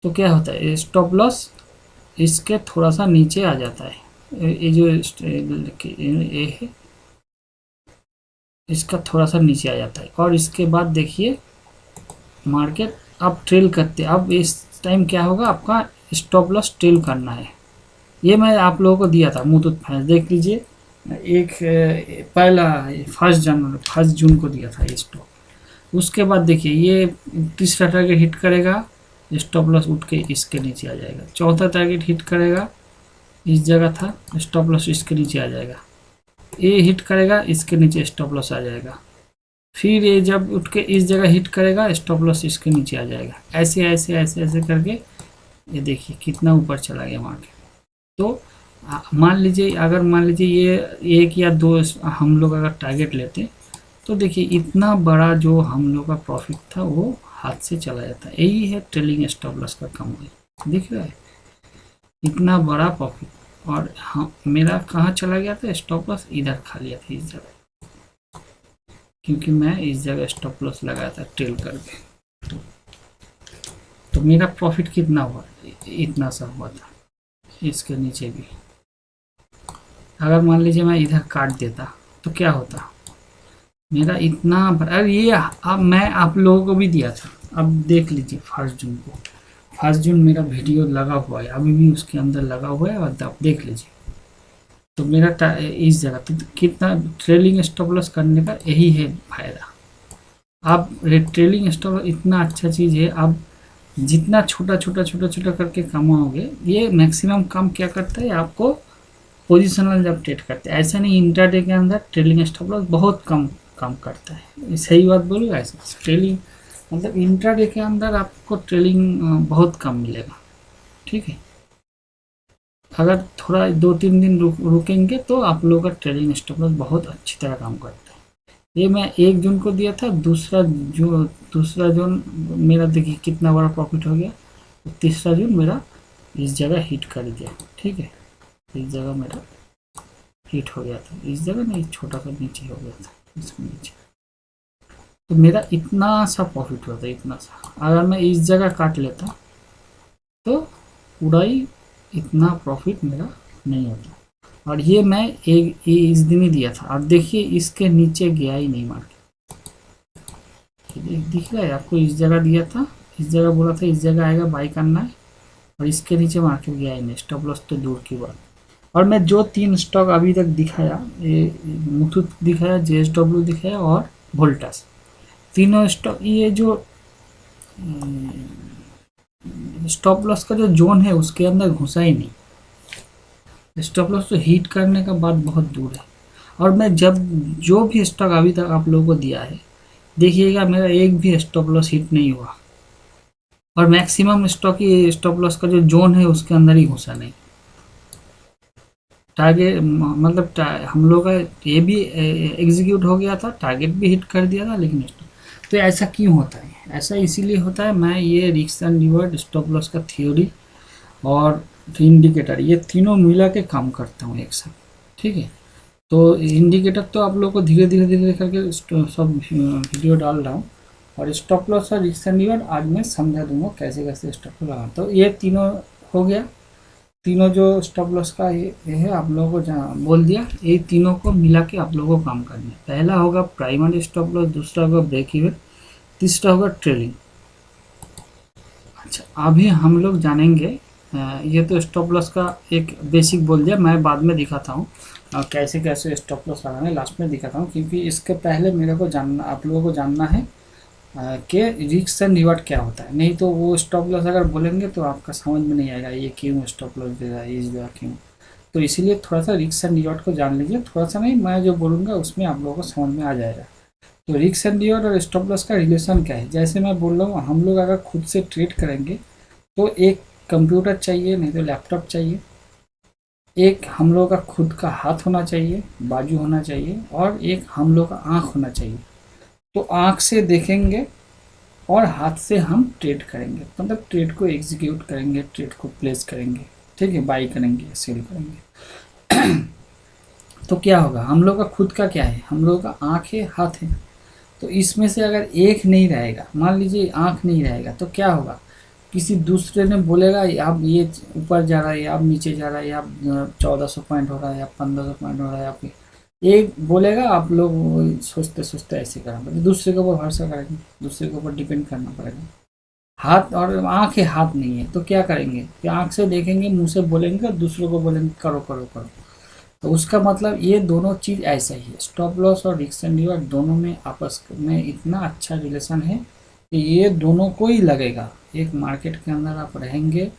तो क्या होता है, स्टॉप लॉस इसके थोड़ा सा नीचे आ जाता है। ये जो ये है इसका थोड़ा सा नीचे आ जाता है, और इसके बाद देखिए मार्केट अब ट्रेल करते। अब इस टाइम क्या होगा, आपका स्टॉप लॉस ट्रेल करना है। ये मैं आप लोगों को दिया था मुथूट फाइनेंस, देख लीजिए एक पहला 1 जून को दिया था ये स्टॉक। उसके बाद देखिए ये तीसरा टारगेट हिट करेगा, स्टॉप लॉस उठ के इसके नीचे आ जाएगा। चौथा टारगेट हिट करेगा, इस जगह था, स्टॉप लॉस इसके नीचे आ जाएगा। ये हिट करेगा, इसके नीचे स्टॉप लॉस आ जाएगा। फिर ये जब उठ के इस जगह हिट करेगा, स्टॉप लॉस इसके नीचे आ जाएगा। ऐसे ऐसे ऐसे ऐसे करके ये देखिए कितना ऊपर चला गया मार्केट। तो मान लीजिए अगर मान लीजिए ये 1 या 2 हम लोग अगर टारगेट लेते तो देखिए इतना बड़ा जो हम लोग का प्रॉफिट था वो हाथ से चला जाता है। यही है ट्रेलिंग स्टॉप लॉस का कमाई, दिख रहा है इतना बड़ा प्रॉफिट। और हाँ मेरा कहाँ चला गया था, स्टॉप लॉस इधर खा लिया था इस जगह, क्योंकि मैं इस जगह स्टॉप लॉस लगाया था ट्रेल करके। तो मेरा प्रॉफिट कितना हुआ, इतना सा हुआ था, इसके नीचे भी। अगर मान लीजिए मैं इधर काट देता तो क्या होता, मेरा इतना बड़ा। ये अब मैं आप लोगों को भी दिया था, अब देख लीजिए 1 जून को, 1 जून मेरा वीडियो लगा हुआ है, अभी भी उसके अंदर लगा हुआ है, और आप देख लीजिए। तो मेरा इस जगह तो कितना ट्रेलिंग स्टॉप लॉस करने का यही है फायदा। आप ट्रेलिंग स्टॉप लॉस इतना अच्छा चीज़ है, आप जितना छोटा छोटा छोटा छोटा करके कमाओगे, ये मैक्सिमम काम क्या करता है, आपको पोजिशनल जब ट्रेड करते हैं। ऐसा नहीं इंट्राडे के अंदर ट्रेलिंग स्टॉप लॉस बहुत कम काम करता है, सही बात बोलूँगा। ऐसा ट्रेलिंग मतलब इंट्राडे के अंदर आपको ट्रेलिंग बहुत कम मिलेगा, ठीक है। अगर थोड़ा 2-3 दिन रुकेंगे तो आप लोगों का ट्रेलिंग स्टॉप लॉस बहुत अच्छी तरह काम करता है। ये मैं 1 जून को दिया था, दूसरा जून मेरा देखिए कितना बड़ा प्रॉफिट हो गया। तीसरा जून मेरा इस जगह हिट कर दिया, ठीक है, इस जगह मेरा हिट हो गया था, इस जगह नहीं, छोटा सा नीचे हो गया था, इसके नीचे। तो मेरा इतना सा प्रॉफिट हुआ था, इतना सा। अगर मैं इस जगह काट लेता तो पूरा ही इतना प्रॉफिट मेरा नहीं होता। और ये मैं इस दिन ही दिया था, और देखिए इसके नीचे गया ही नहीं मार्केट, दिख रहा है आपको। इस जगह दिया था, इस जगह बोला था इस जगह आएगा बाई करना है, और इसके नीचे मार्केट गया ही नहीं। स्टॉप लॉस तो दूर की बात। और मैं जो 3 स्टॉक अभी तक दिखाया, ये मुथूट दिखाया, JSW दिखाया और वोल्टास, तीनों स्टॉक, ये जो स्टॉप लॉस का जो जोन है उसके अंदर घुसा ही नहीं। स्टॉप लॉस तो हीट करने का बात बहुत दूर है। और मैं जब जो भी स्टॉक अभी तक आप लोगों को दिया है, देखिएगा मेरा एक भी स्टॉप लॉस हिट नहीं हुआ, और मैक्सिमम स्टॉक ही स्टॉप लॉस का जो जोन है उसके अंदर ही घुसा नहीं। टारगेट मतलब हम लोग का ये भी एग्जीक्यूट हो गया था, टारगेट भी हिट कर दिया था, लेकिन तो ऐसा क्यों होता है? ऐसा इसीलिए होता है, मैं ये risk and reward, stop loss का थ्योरी और इंडिकेटर, ये तीनों मिला के काम करता हूँ एक साथ, ठीक है। तो इंडिकेटर तो आप लोग को धीरे धीरे धीरे करके सब वीडियो डाल रहा हूँ, और स्टॉप लॉस और रिस्क एंड रिवॉर्ड आज मैं समझा दूंगा कैसे कैसे स्टॉप लॉस लगाता हूँ। ये तीनों हो गया, तीनों जो स्टॉप लॉस का ये है आप लोगों को जहाँ बोल दिया, ये तीनों को मिला के आप लोगों को काम करना है। पहला होगा प्राइमरी स्टॉप लॉस, दूसरा होगा ब्रेक इवन, तीसरा होगा ट्रेलिंग। अच्छा, अभी हम लोग जानेंगे, ये तो स्टॉप लॉस का एक बेसिक बोल दिया, मैं बाद में दिखाता हूँ कैसे कैसे स्टॉप लॉस लगाना है, लास्ट में दिखाता हूँ, क्योंकि इसके पहले मेरे को जानना, आप लोगों को जानना है कि रिस्क एंड रिवॉर्ड क्या होता है। नहीं तो वो स्टॉप लॉस अगर बोलेंगे तो आपका समझ में नहीं आएगा ये क्यों स्टॉप लॉस दे रहा है, इस जगह क्यों। तो इसीलिए थोड़ा सा रिस्क एंड रिवॉर्ड को जान लीजिए, थोड़ा सा नहीं, मैं जो बोलूँगा उसमें आप लोगों को समझ में आ जाएगा। तो रिस्क एंड रिवॉर्ड और स्टॉप लॉस का रिलेशन क्या है? जैसे मैं बोल रहा हूँ, हम लोग अगर खुद से ट्रेड करेंगे तो एक कंप्यूटर चाहिए, नहीं तो लैपटॉप चाहिए, एक हम लोग का खुद का हाथ होना चाहिए, बाजू होना चाहिए, और एक हम लोग का आँख होना चाहिए। तो आँख से देखेंगे और हाथ से हम ट्रेड करेंगे, मतलब ट्रेड को एग्जीक्यूट करेंगे, ट्रेड को प्लेस करेंगे, ठीक है, बाई करेंगे, सेल करेंगे। तो क्या होगा, हम लोग का खुद का क्या है, हम लोग का आँख है, हाथ है। तो इसमें से अगर एक नहीं रहेगा, मान लीजिए आँख नहीं रहेगा, तो क्या होगा, किसी दूसरे ने बोलेगा आप ये ऊपर जा रहा है, आप नीचे जा रहा है, आप 1400 पॉइंट हो रहा है, आप 1500 पॉइंट हो रहा है, आप एक बोलेगा, आप लोग सोचते सोचते ऐसे करना पड़ेगा, दूसरे के ऊपर भरोसा करेंगे, दूसरे के ऊपर डिपेंड करना पड़ेगा। हाथ और आँख है, हाथ नहीं है, तो क्या करेंगे कि आँख से देखेंगे, मुंह से बोलेंगे, और दूसरों को बोलेंगे करो करो करो। तो उसका मतलब ये दोनों चीज़ ऐसा ही है, स्टॉप लॉस और रिस्क एंड रिवॉर्ड दोनों में आपस में इतना अच्छा रिलेशन है कि ये दोनों को ही लगेगा। एक मार्केट के अंदर आप रहेंगे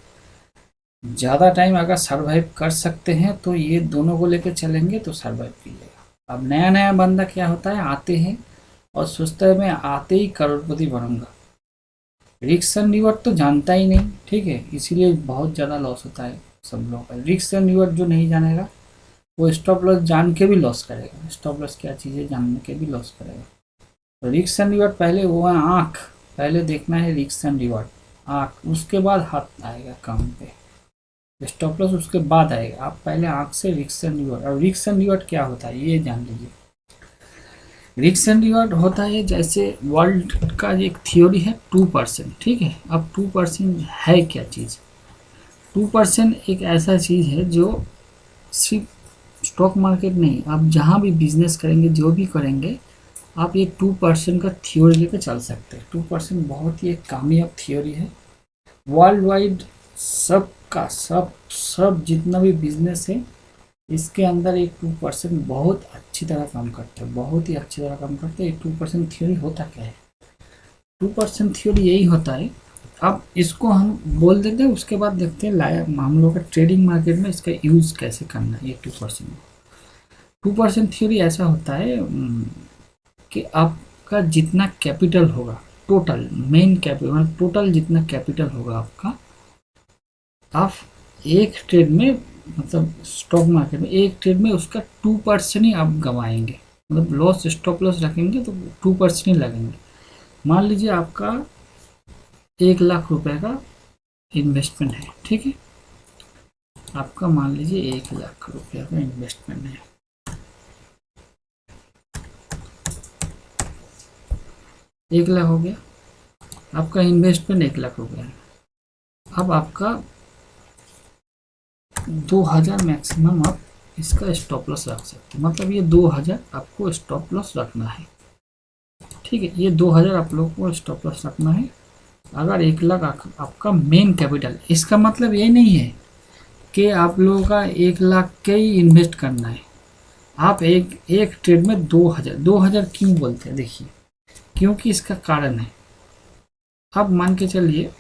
ज़्यादा टाइम, अगर सर्वाइव कर सकते हैं तो ये दोनों को लेकर चलेंगे तो सर्वाइव कीजिएगा। अब नया नया बंदा क्या होता है, आते हैं और सोचता है मैं आते ही करोड़पति बनूंगा, रिस्क एंड रिवॉर्ड तो जानता ही नहीं, ठीक है, इसीलिए बहुत ज़्यादा लॉस होता है सब लोगों का। रिस्क एंड रिवॉर्ड जो नहीं जानेगा वो स्टॉप लॉस जान के भी लॉस करेगा, स्टॉप लॉस क्या चीज़ है जानने के भी लॉस करेगा। तो रिस्क एंड रिवॉर्ड पहले वो है आँख, पहले देखना है रिस्क एंड रिवॉर्ड, आँख, उसके बाद हाथ आएगा काम पे, स्टॉप लॉस उसके बाद आएगा। आप पहले आँख से रिस्क एंड रिवॉर्ड, और रिस्क एंड रिवॉर्ड क्या होता है ये जान लीजिए। रिस्क एंड रिवॉर्ड होता है जैसे वर्ल्ड का एक थियोरी है 2%, ठीक है। अब 2% है क्या चीज़? 2% एक ऐसा चीज़ है जो सिर्फ स्टॉक मार्केट नहीं, आप जहाँ भी बिजनेस करेंगे, जो भी करेंगे, आप ये 2% का थियोरी लेकर चल सकते हैं। 2% बहुत ही एक कामयाब थियोरी है वर्ल्ड वाइड, सब का सब जितना भी बिजनेस है इसके अंदर एक 2% बहुत अच्छी तरह काम करते हैं, बहुत ही अच्छी तरह काम करते हैं। 2% थ्योरी होता क्या है? 2% थ्योरी यही होता है, अब इसको हम बोल देते हैं, उसके बाद देखते हैं लाया हम लोग का ट्रेडिंग मार्केट में इसका यूज़ कैसे करना है। ये 2% थ्योरी ऐसा होता है कि आपका जितना कैपिटल होगा, टोटल मेन कैपिटल, टोटल जितना कैपिटल होगा आपका, आप एक ट्रेड में, मतलब स्टॉक मार्केट में एक ट्रेड में उसका 2% ही आप गंवाएंगे, मतलब लॉस, स्टॉप लॉस रखेंगे तो 2% ही लगेंगे। मान लीजिए आपका 1,00,000 रुपए का इन्वेस्टमेंट है, ठीक है, आपका मान लीजिए 1,00,000 रुपये का इन्वेस्टमेंट है, 1,00,000 हो गया, आपका इन्वेस्टमेंट 1,00,000 रुपये है। अब आपका 2,000 मैक्सिमम आप इसका स्टॉप लॉस रख सकते हैं, मतलब ये 2,000 आपको स्टॉप लॉस रखना है, ठीक है, ये 2,000 आप लोग को स्टॉप लॉस रखना है। अगर 1,00,000 आपका मेन कैपिटल, इसका मतलब ये नहीं है कि आप लोगों का 1,00,000 के ही इन्वेस्ट करना है। आप एक ट्रेड में 2,000 क्यों बोलते हैं, देखिए, क्योंकि इसका कारण है। अब मान के चलिए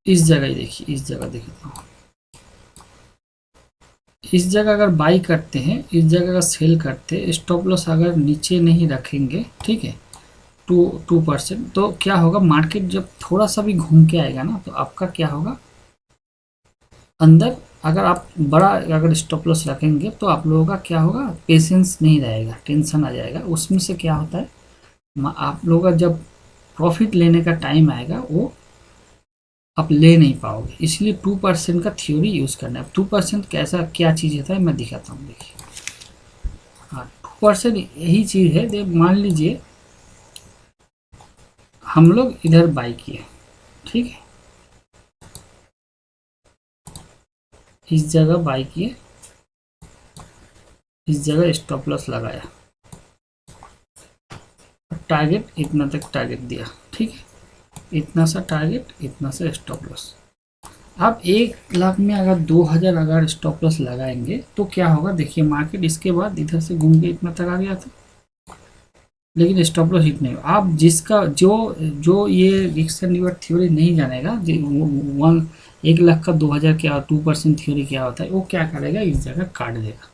इस जगह ही देखिए, इस जगह देखिए, इस जगह अगर बाई करते हैं, इस जगह अगर सेल करते हैं, स्टॉप लॉस अगर नीचे नहीं रखेंगे, ठीक है, 2% तो क्या होगा, मार्केट जब थोड़ा सा भी घूम के आएगा ना, तो आपका क्या होगा, अंदर अगर आप बड़ा अगर स्टॉप लॉस रखेंगे तो आप लोगों का क्या होगा, पेशेंस नहीं रहेगा, टेंशन आ जाएगा, उसमें से क्या होता है, आप लोगों का जब प्रॉफिट लेने का टाइम आएगा वो आप ले नहीं पाओगे, इसलिए 2% का थ्योरी यूज़ करना है। 2% कैसा क्या चीज़ होता है मैं दिखाता हूँ, देखिए। हाँ, 2% यही चीज़ है, देख मान लीजिए हम लोग इधर बाई किए, ठीक है, इस जगह बाई किए, इस जगह स्टॉप लॉस लगाया, टारगेट इतना तक टारगेट दिया, ठीक है, इतना सा टारगेट, इतना सा स्टॉप लॉस। आप 1 लाख में अगर 2000 अगर स्टॉप लॉस लगाएंगे तो क्या होगा, देखिए मार्केट इसके बाद इधर से घूम के इतना तक आ गया था, लेकिन स्टॉप लॉस इतने, आप जिसका जो जो ये रिस्क एंड रिवॉर्ड थ्योरी नहीं जानेगा, वन 1 लाख का 2000 क्या 2% थ्योरी क्या होता है, वो क्या करेगा, इस जगह काट देगा,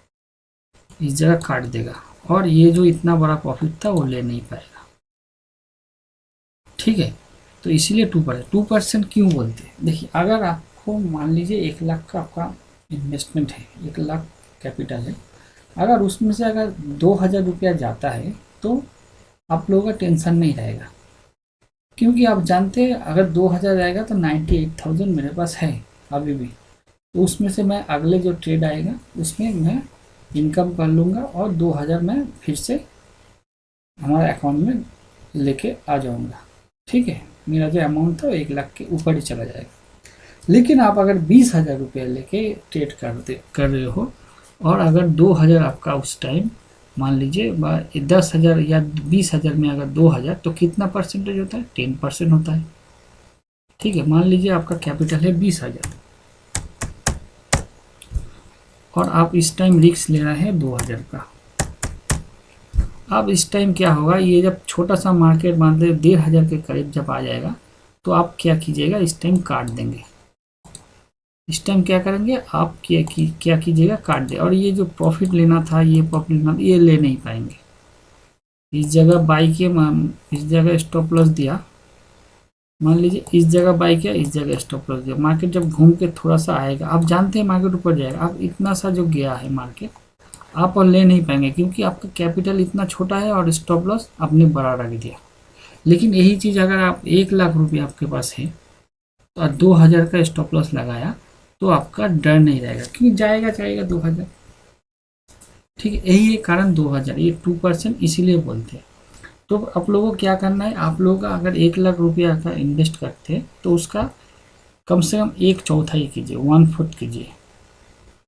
इस जगह काट देगा, और ये जो इतना बड़ा प्रॉफिट था वो ले नहीं पाएगा, ठीक है। तो इसीलिए 2% क्यों बोलते हैं, देखिए अगर आपको मान लीजिए 1 लाख का आपका इन्वेस्टमेंट है, 1 लाख कैपिटल है, अगर उसमें से अगर 2000 रुपया जाता है तो आप लोगों का टेंशन नहीं रहेगा, क्योंकि आप जानते हैं अगर 2000 जाएगा तो 98,000 मेरे पास है अभी भी, तो उसमें से मैं अगले जो ट्रेड आएगा उसमें मैं इनकम कर लूँगा, और 2000 मैं फिर से हमारे अकाउंट में लेके आ जाऊँगा, ठीक है, मेरा जो अमाउंट था वो 1 लाख के ऊपर ही चला जाएगा। लेकिन आप अगर 20,000 रुपये लेके ट्रेड कर रहे हो, और अगर 2000 आपका उस टाइम मान लीजिए 10,000 या 20,000 में अगर 2000, तो कितना परसेंटेज होता है, 10% होता है, ठीक है। मान लीजिए आपका कैपिटल है 20,000 और आप इस टाइम रिस्क ले रहे हैं 2000 का। अब इस टाइम क्या होगा, ये जब छोटा सा मार्केट मान लीजिए 1500 के करीब जब आ जाएगा, तो आप क्या कीजिएगा, इस टाइम काट देंगे, इस टाइम क्या करेंगे आप, क्या कीजिएगा, काट दे, और ये जो प्रॉफिट लेना था, ये प्रॉफिट लेना था, ये ले नहीं पाएंगे। इस जगह बाई किए, इस जगह स्टॉप लॉस दिया, मान लीजिए इस जगह बाई किया, इस जगह स्टॉप लॉस दिया, मार्केट जब घूम के थोड़ा सा आएगा, आप जानते हैं मार्केट ऊपर जाएगा, अब इतना सा जो गया है मार्केट, आप और ले नहीं पाएंगे, क्योंकि आपका कैपिटल इतना छोटा है और स्टॉप लॉस आपने बड़ा रख दिया। लेकिन यही चीज़ अगर आप 1 लाख रुपये आपके पास है, तो 2000 का स्टॉप लॉस लगाया, तो आपका डर नहीं रहेगा, क्योंकि जाएगा जाएगा 2000, ठीक है, यही है कारण 2000, ये 2% इसीलिए बोलते हैं। तो आप लोगों को क्या करना है, आप लोगों का अगर 1 लाख रुपया का इन्वेस्ट करते हैं तो उसका कम से कम 1/4 कीजिए, 1/4 कीजिए,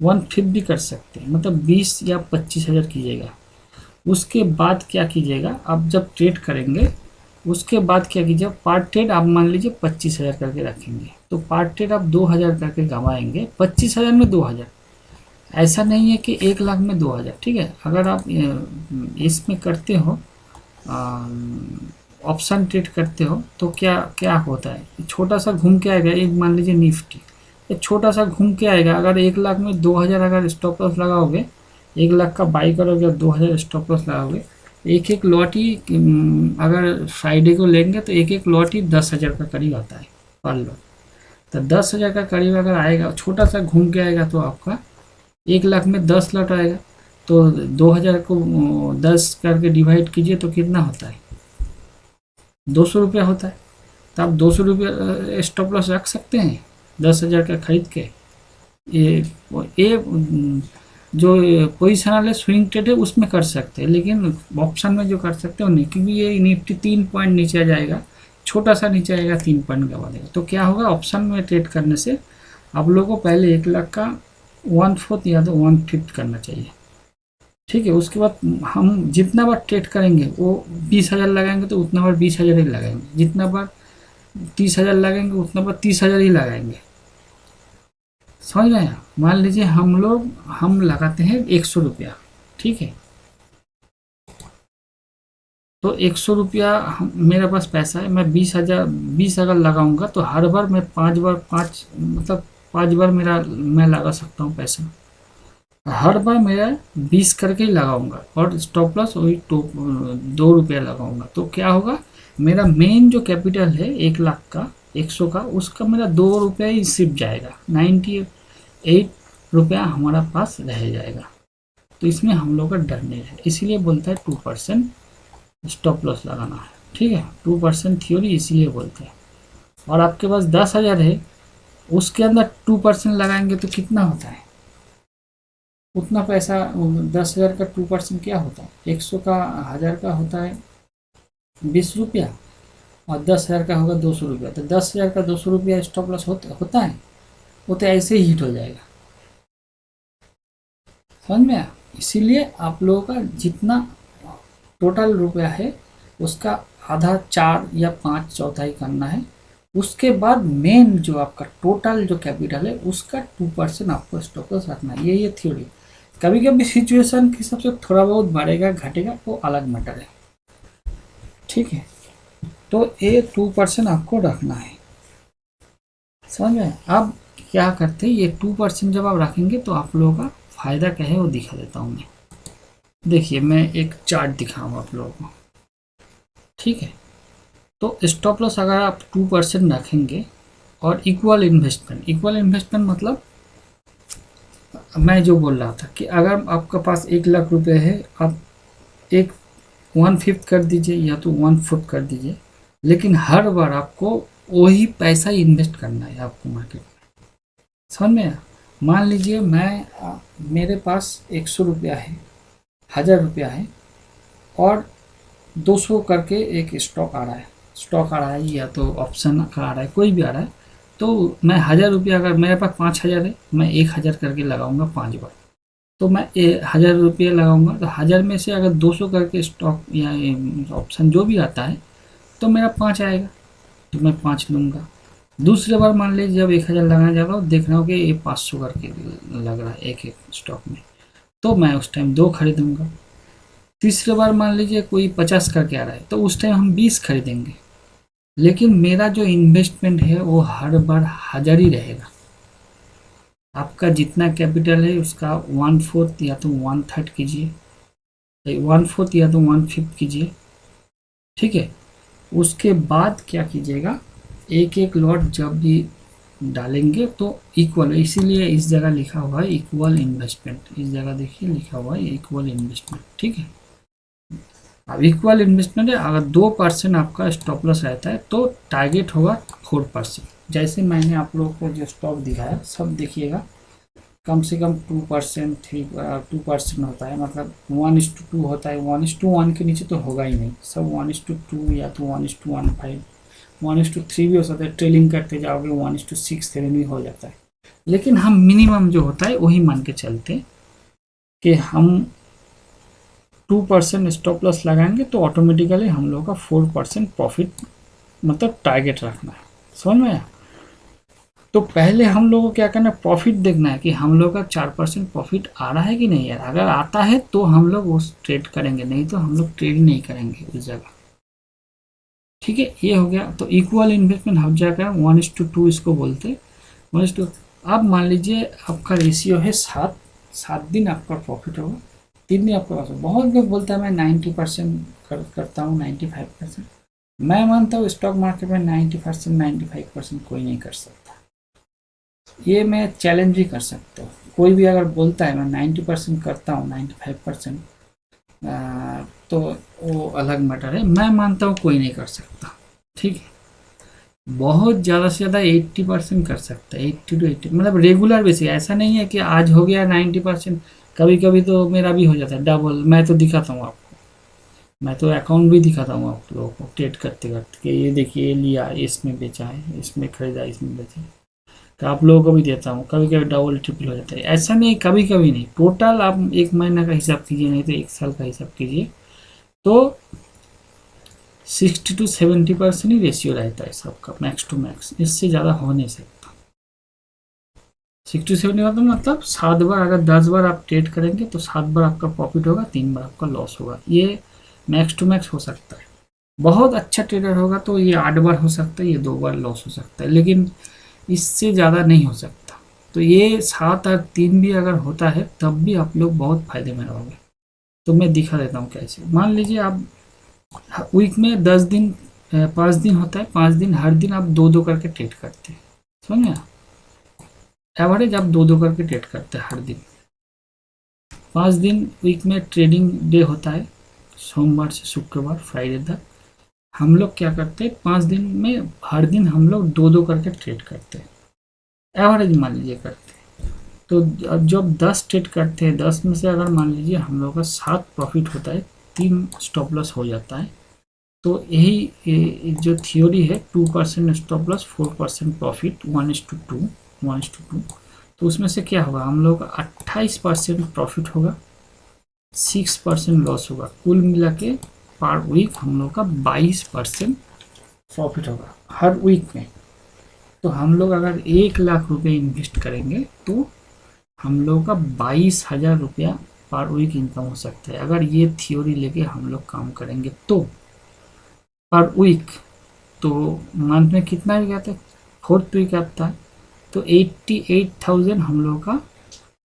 1/5 भी कर सकते हैं, मतलब 20 या 25,000 कीजिएगा। उसके बाद क्या कीजिएगा, आप जब ट्रेड करेंगे उसके बाद क्या कीजिए, पार्ट ट्रेड आप मान लीजिए 25,000 करके रखेंगे, तो पार्ट ट्रेड आप 2000 करके गंवाएंगे, 25,000 में 2000, ऐसा नहीं है कि 1 लाख में 2000, ठीक है। अगर आप इसमें करते हो, ऑप्शन ट्रेड करते हो, तो क्या क्या होता है, छोटा सा घूम के आएगा, एक मान लीजिए निफ्टी, एक छोटा सा घूम के आएगा, अगर 1 लाख में 2000 अगर स्टॉप लॉस लगाओगे, 1 लाख का बाई करोगे और 2000 स्टॉप लॉस लगाओगे, एक एक लॉट ही अगर फ्राइडे को लेंगे तो एक एक लॉट ही 10,000 का करीब आता है पर लॉट, तो 10,000 का करीब अगर आएगा, छोटा सा घूम के आएगा, तो आपका 1 लाख में 10 लॉट आएगा, तो 2000 को 10 करके डिवाइड कीजिए तो कितना होता है, 200 रुपया होता है। तो आप 200 रुपया स्टॉप लॉस रख सकते हैं 10,000 का खरीद के। ये जो पोजिशनल है, स्विंग ट्रेड है, उसमें कर सकते हैं, लेकिन ऑप्शन में जो कर सकते हैं वो नहीं, क्योंकि ये निफ्टी 3 पॉइंट नीचे आ जाएगा, छोटा सा नीचे आएगा, 3 पॉइंट गवा देगा। तो क्या होगा, ऑप्शन में ट्रेड करने से आप लोगों को पहले 1 लाख का 1/4 या तो 1/5 करना चाहिए, ठीक है। उसके बाद हम जितना बार ट्रेड करेंगे वो 20,000 लगाएंगे तो उतना बार 20,000 ही लगाएंगे, जितना बार 30,000 लगाएंगे उतना बार 30,000 ही लगाएंगे, समझ रहे हैं। मान लीजिए हम लगाते हैं 100 रुपया, ठीक है, तो 100 रुपया मेरे पास पैसा है, मैं 20 अगर लगाऊंगा तो हर बार मैं 5 बार 5 मतलब 5 बार मेरा मैं लगा सकता हूँ पैसा। हर बार मेरा 20 करके ही लगाऊंगा और स्टॉप लॉस वही 2 रुपया लगाऊंगा। तो क्या होगा, मेरा मेन जो कैपिटल है 1 लाख का 100 का, उसका मेरा 2 रुपया ही सिर्फ जाएगा, 98 रुपया हमारा पास रह जाएगा। तो इसमें हम लोग का डर नहीं है, इसीलिए बोलता है 2% स्टॉप लॉस लगाना है। ठीक है, 2% थ्योरी इसीलिए बोलते हैं। और आपके पास 10,000 है, उसके अंदर 2% लगाएंगे तो कितना होता है, उतना पैसा। 10,000 का 2% क्या होता है, 100 का 1000 का होता है 20 रुपया, और 10,000 का होगा 200 रुपया। तो 10,000 का 200 रुपया स्टॉप लॉस होता है, वो तो ऐसे ही हिट हो जाएगा। समझ में आया? इसीलिए आप लोगों का जितना टोटल रुपया है उसका आधा, 4 या 5 चौथाई करना है। उसके बाद मेन जो आपका टोटल जो कैपिटल है उसका 2% आपको स्टॉप लॉस रखना है। ये थ्योरी। कभी कभी सिचुएशन के हिसाब से थोड़ा बहुत बढ़ेगा घटेगा, वो अलग मैटर है। ठीक है, तो ये 2% आपको रखना है। समझ में? अब क्या करते हैं, ये 2% जब आप रखेंगे तो आप लोगों का फायदा क्या है वो दिखा देता हूँ मैं। देखिए, मैं एक चार्ट दिखाऊंगा आप लोगों को। ठीक है, तो स्टॉप लॉस अगर आप 2% रखेंगे और इक्वल इन्वेस्टमेंट मतलब मैं जो बोल रहा था कि अगर आपका पास 1 लाख रुपए है, आप एक 1/5 कर दीजिए या तो 1/4 कर दीजिए, लेकिन हर बार आपको वही पैसा इन्वेस्ट करना है आपको मार्केट में। समझ में आया? मान लीजिए मेरे पास 100 रुपया है, 1000 रुपया है, और 200 करके एक स्टॉक आ रहा है या तो ऑप्शन का आ रहा है, कोई भी आ रहा है। तो मैं 1000 रुपया, अगर मेरे पास 5,000 है, मैं 1,000 करके लगाऊंगा 5 बार। तो मैं 1000 रुपये लगाऊंगा, तो 1000 में से अगर 200 करके स्टॉक या ऑप्शन जो भी आता है तो मेरा 5 आएगा, तो मैं 5 लूँगा। दूसरे बार मान लीजिए जब 1000 लगाने जा रहा हूँ, देख रहा हूँ कि ये 500 करके लग रहा है एक एक स्टॉक में, तो मैं उस टाइम 2 खरीदूंगा। तीसरे बार मान लीजिए कोई 50 करके आ रहा है, तो उस टाइम हम 20 खरीदेंगे। लेकिन मेरा जो इन्वेस्टमेंट है वो हर बार 1000 ही रहेगा। आपका जितना कैपिटल है उसका 1/4 या तो 1/3 कीजिए, 1/4 या तो 1/5 कीजिए। ठीक है, उसके बाद क्या कीजिएगा, एक एक लॉट जब भी डालेंगे तो इक्वल, इसीलिए इस जगह लिखा हुआ है इक्वल इन्वेस्टमेंट। इस जगह देखिए लिखा हुआ है इक्वल इन्वेस्टमेंट। ठीक है, अब इक्वल इन्वेस्टमेंट है, अगर 2% आपका स्टॉप लॉस रहता है तो टारगेट होगा 4%। जैसे मैंने आप लोगों को जो स्टॉक दिखाया सब देखिएगा, कम से कम 2% 2% होता है, मतलब 1:2 होता है। 1:1 के नीचे तो होगा ही नहीं, सब 1:2 या तो 1:15, 1:3 भी हो सकता है। ट्रेलिंग करते जाओगे 1:6 7 भी हो जाता है। लेकिन हम मिनिमम जो होता है वही मान के चलते कि हम 2% स्टॉप लॉस लगाएंगे तो ऑटोमेटिकली हम लोग का 4% प्रॉफिट मतलब टारगेट रखना है। समझ में आया? तो पहले हम लोग को क्या करना है, प्रॉफिट देखना है कि हम लोग का 4% प्रॉफिट आ रहा है कि नहीं यार। अगर आता है तो हम लोग उस ट्रेड करेंगे, नहीं तो हम लोग ट्रेड नहीं करेंगे उस जगह। ठीक है, ये हो गया। तो इक्वल इन्वेस्टमेंट हम जगह 1:2 इसको बोलते हैं, 1:2। अब मान लीजिए आपका रेशियो है 7 दिन आपका प्रॉफिट होगा, 3 दिन आपका लॉस। बहुत लोग बोलता है मैं 90% करता हूँ, 95%। मैं मानता हूँ स्टॉक मार्केट में 90% 95% कोई नहीं कर सकता। ये मैं चैलेंज भी कर सकता हूँ, कोई भी अगर बोलता है मैं 90% करता हूँ, 95%, तो वो अलग मैटर है। मैं मानता हूँ कोई नहीं कर सकता। ठीक है, बहुत ज़्यादा से ज़्यादा 80% कर सकता है, 80 to 80, मतलब रेगुलर बेसिस। ऐसा नहीं है कि आज हो गया 90%, कभी कभी तो मेरा भी हो जाता है डबल। मैं तो दिखाता हूँ आपको, मैं तो अकाउंट भी दिखाता हूँ आप लोगों को ट्रेड करते करते कि ये देखिए ये लिया, इसमें बेचा है, इसमें खरीदा, इसमें बेचा है। तो आप लोगों को भी देता हूँ, कभी कभी डबल ट्रिपल हो जाता है। ऐसा नहीं, कभी कभी नहीं, टोटल आप 1 महीना का हिसाब कीजिए, नहीं तो 1 साल का हिसाब कीजिए, तो 60 to 70% ही रेशियो रहता है सबका, मैक्स टू मैक्स। इससे ज़्यादा हो नहीं सकता। 60-70 मतलब 7 बार, अगर 10 बार आप ट्रेड करेंगे तो 7 बार आपका प्रॉफिट होगा, 3 बार आपका लॉस होगा। ये मैक्स टू मैक्स हो सकता है। बहुत अच्छा ट्रेडर होगा तो ये 8 बार हो सकता है, ये 2 बार लॉस हो सकता है, लेकिन इससे ज़्यादा नहीं हो सकता। तो ये 7 8 3 भी अगर होता है तब भी आप लोग बहुत फायदे में रहोगे। तो मैं दिखा देता हूँ कैसे। मान लीजिए आप वीक में 10 दिन 5 दिन होता है, 5 दिन हर दिन आप 2-2 करके ट्रेड करते हैं, समझे? एवरेज आप 2-2 करके ट्रेड करते हैं हर दिन। 5 दिन वीक में ट्रेडिंग डे होता है, सोमवार से शुक्रवार, फ्राइडे तक। हम लोग क्या करते हैं, 5 दिन में हर दिन हम लोग 2-2 करके ट्रेड करते हैं, एवरेज मान लीजिए करते हैं। तो जब 10 ट्रेड करते हैं, 10 में से अगर मान लीजिए हम लोग का 7 प्रॉफिट होता है, 3 स्टॉप लॉस हो जाता है। तो यही जो थ्योरी है, 2% स्टॉप लॉस 4% प्रॉफिट, 1:2। तो उसमें से क्या होगा, हम लोग का 28% प्रॉफिट होगा, 6% लॉस होगा। कुल मिला के पर वीक हम लोग का 22% प्रॉफिट होगा हर वीक में। तो हम लोग अगर 1,00,000 रुपये इन्वेस्ट करेंगे तो हम लोग का 22,000 रुपया पर वीक इनकम हो सकता है, अगर ये थ्योरी लेके हम लोग काम करेंगे तो। पर वीक तो मंथ में कितना भी आता है, 4th वीक आता है, तो 88,000 हम लोग का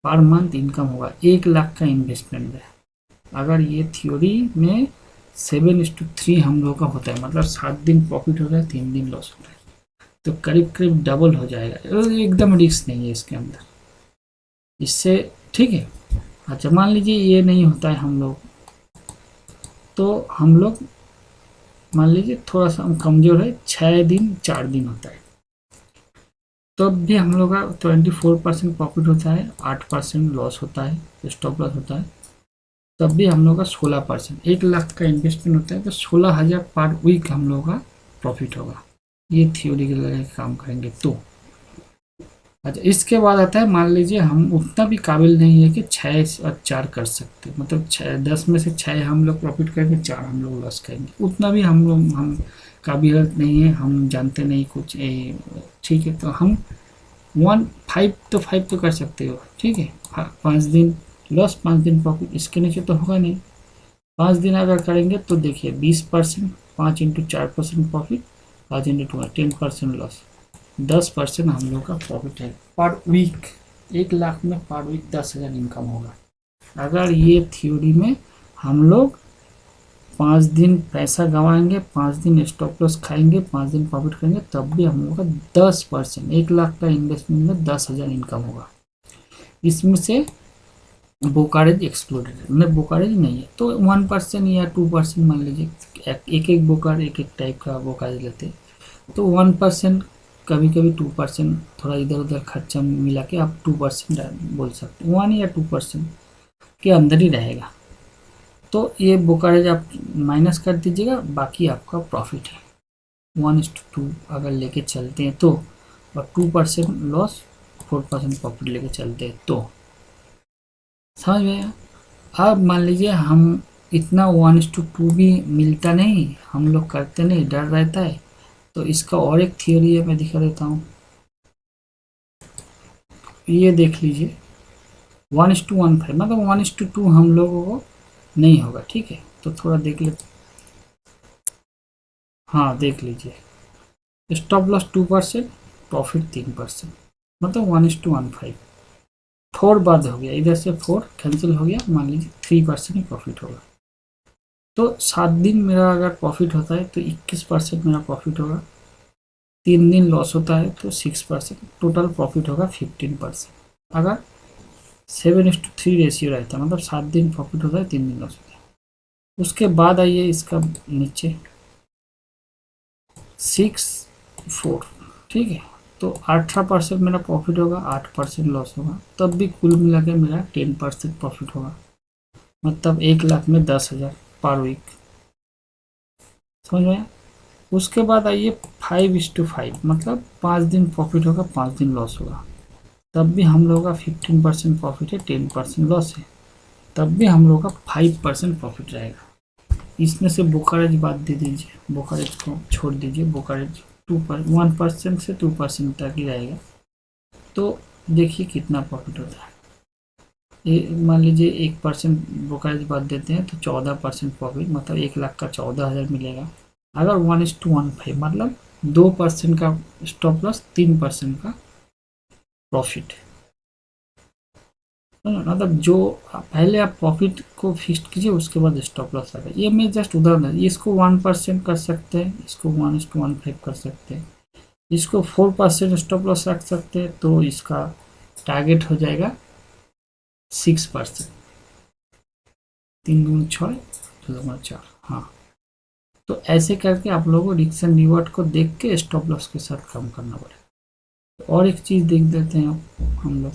पर मंथ इनकम होगा 1,00,000 का इन्वेस्टमेंट है। अगर ये थ्योरी में 7:3 हम लोग का होता है, मतलब 7 दिन प्रॉफिट हो रहा है, 3 दिन लॉस हो रहा है, तो करीब करीब डबल हो जाएगा। एकदम रिस्क नहीं है इसके अंदर, इससे ठीक है। अच्छा मान लीजिए ये नहीं होता है हम लोग, तो हम लोग मान लीजिए थोड़ा सा हम कमज़ोर है, 6 दिन 4 दिन होता है, तब भी हम लोग का 24% प्रॉफिट होता है, 8% लॉस होता है, स्टॉप लॉस होता है, तब भी हम लोग का 16%, 1,00,000 का इन्वेस्टमेंट होता है तो 16,000 पर वीक हम लोग का प्रॉफिट होगा, ये थ्योरी के लिए काम करेंगे तो। अच्छा इसके बाद आता है, मान लीजिए हम उतना भी काबिल नहीं है कि 6 और 4 कर सकते, मतलब 10 में से 6 हम लोग प्रॉफिट करेंगे, 4 हम लोग लॉस करेंगे, उतना भी हम काबिलियत नहीं है, हम जानते नहीं कुछ, ठीक है। तो हम 5 तो कर सकते हो, ठीक है। 5 दिन लॉस 5 दिन प्रॉफिट, इसके नीचे तो होगा नहीं। 5 दिन अगर करेंगे तो देखिए 20%, 5 × 4% प्रॉफिट, 5 × 2 10% लॉस, 10% हम लोग का प्रॉफिट है पर वीक। 1,00,000 में पर वीक 10,000 इनकम होगा। अगर ये थ्योरी में हम लोग 5 दिन पैसा गंवाएंगे, 5 दिन स्टॉप लॉस खाएंगे, 5 दिन प्रॉफिट करेंगे, तब भी हम लोग का 10%, 1,00,000 का इन्वेस्टमेंट में 10,000 इनकम होगा। इसमें से ब्रोकरेज एक्सक्लूडेड है, मतलब ब्रोकरेज नहीं है, तो 1% या 2% मान लीजिए, एक ब्रोकर एक टाइप का ब्रोकरेज लेते, तो 1%, कभी कभी 2%, थोड़ा इधर उधर खर्चा मिला के आप 2% बोल सकते, 1 या 2% के अंदर ही रहेगा। तो ये ब्रोकरेज आप माइनस कर दीजिएगा, बाकी आपका प्रॉफिट है। 1:2 अगर लेके चलते हैं तो, और 2% लॉस, 4% प्रॉफिट लेके चलते हैं तो, समझ में। अब मान लीजिए हम इतना 1:2 भी मिलता नहीं, हम लोग करते नहीं, डर रहता है, तो इसका और एक थियोरी है, मैं दिखा देता हूँ। ये देख लीजिए 1:15, मतलब 1:2 हम लोगों को नहीं होगा, ठीक है। तो थोड़ा देख ले, हाँ देख लीजिए, स्टॉप लॉस 2%, प्रॉफिट 3%, मतलब 1:15। 4 बाद हो गया, इधर से 4 कैंसिल हो गया, मान लीजिए 3% ही प्रॉफिट होगा। तो 7 दिन मेरा अगर प्रॉफिट होता है तो 21% मेरा प्रॉफिट होगा, 3 दिन लॉस होता है तो 6%, टोटल प्रॉफिट होगा 15%। अगर 7:3 रेशियो रहता है, मतलब 7 दिन प्रॉफिट होता है, 3 दिन लॉस होता है। उसके बाद आइए इसका नीचे 6-4, ठीक है। तो 18% मेरा प्रॉफिट होगा, 8% लॉस होगा, तब भी कुल मिला के मेरा 10% प्रॉफिट होगा, मतलब 1,00,000 में 10,000 पर वीक, समझ में आया? उसके बाद आइए 5:5, मतलब 5 दिन प्रॉफिट होगा, 5 दिन लॉस होगा, तब भी हम लोग का 15% प्रॉफिट है, 10% लॉस है, तब भी हम लोग का 5% प्रॉफिट रहेगा। इसमें से ब्रोकरेज बात दे दीजिए, ब्रोकरेज को छोड़ दीजिए, ब्रोकरेज 1% से 2% तक ही रहेगा। तो देखिए कितना प्रॉफिट होता है, ये मान लीजिए 1% ब्रोकरेज बात देते हैं तो 14% प्रॉफिट, मतलब 1 लाख का 14,000 मिलेगा। अगर 1:15 मतलब 2% का स्टॉप लॉस, 3% का प्रॉफिट, मतलब जो पहले आप प्रॉफिट को फिक्स कीजिए उसके बाद स्टॉप लॉस लगा। ये मैं जस्ट उदाहरण है, इसको 1% कर सकते हैं, इसको 1:15 कर सकते हैं, इसको 4% स्टॉप लॉस रख सकते हैं, तो इसका टारगेट हो जाएगा 6%। 3 × 6 2 × 4, हाँ। तो ऐसे करके आप लोगों को रिस्क एंड रिवॉर्ड को देख के स्टॉप लॉस के साथ काम करना पड़ेगा। और एक चीज़ देख देते हैं हम लोग,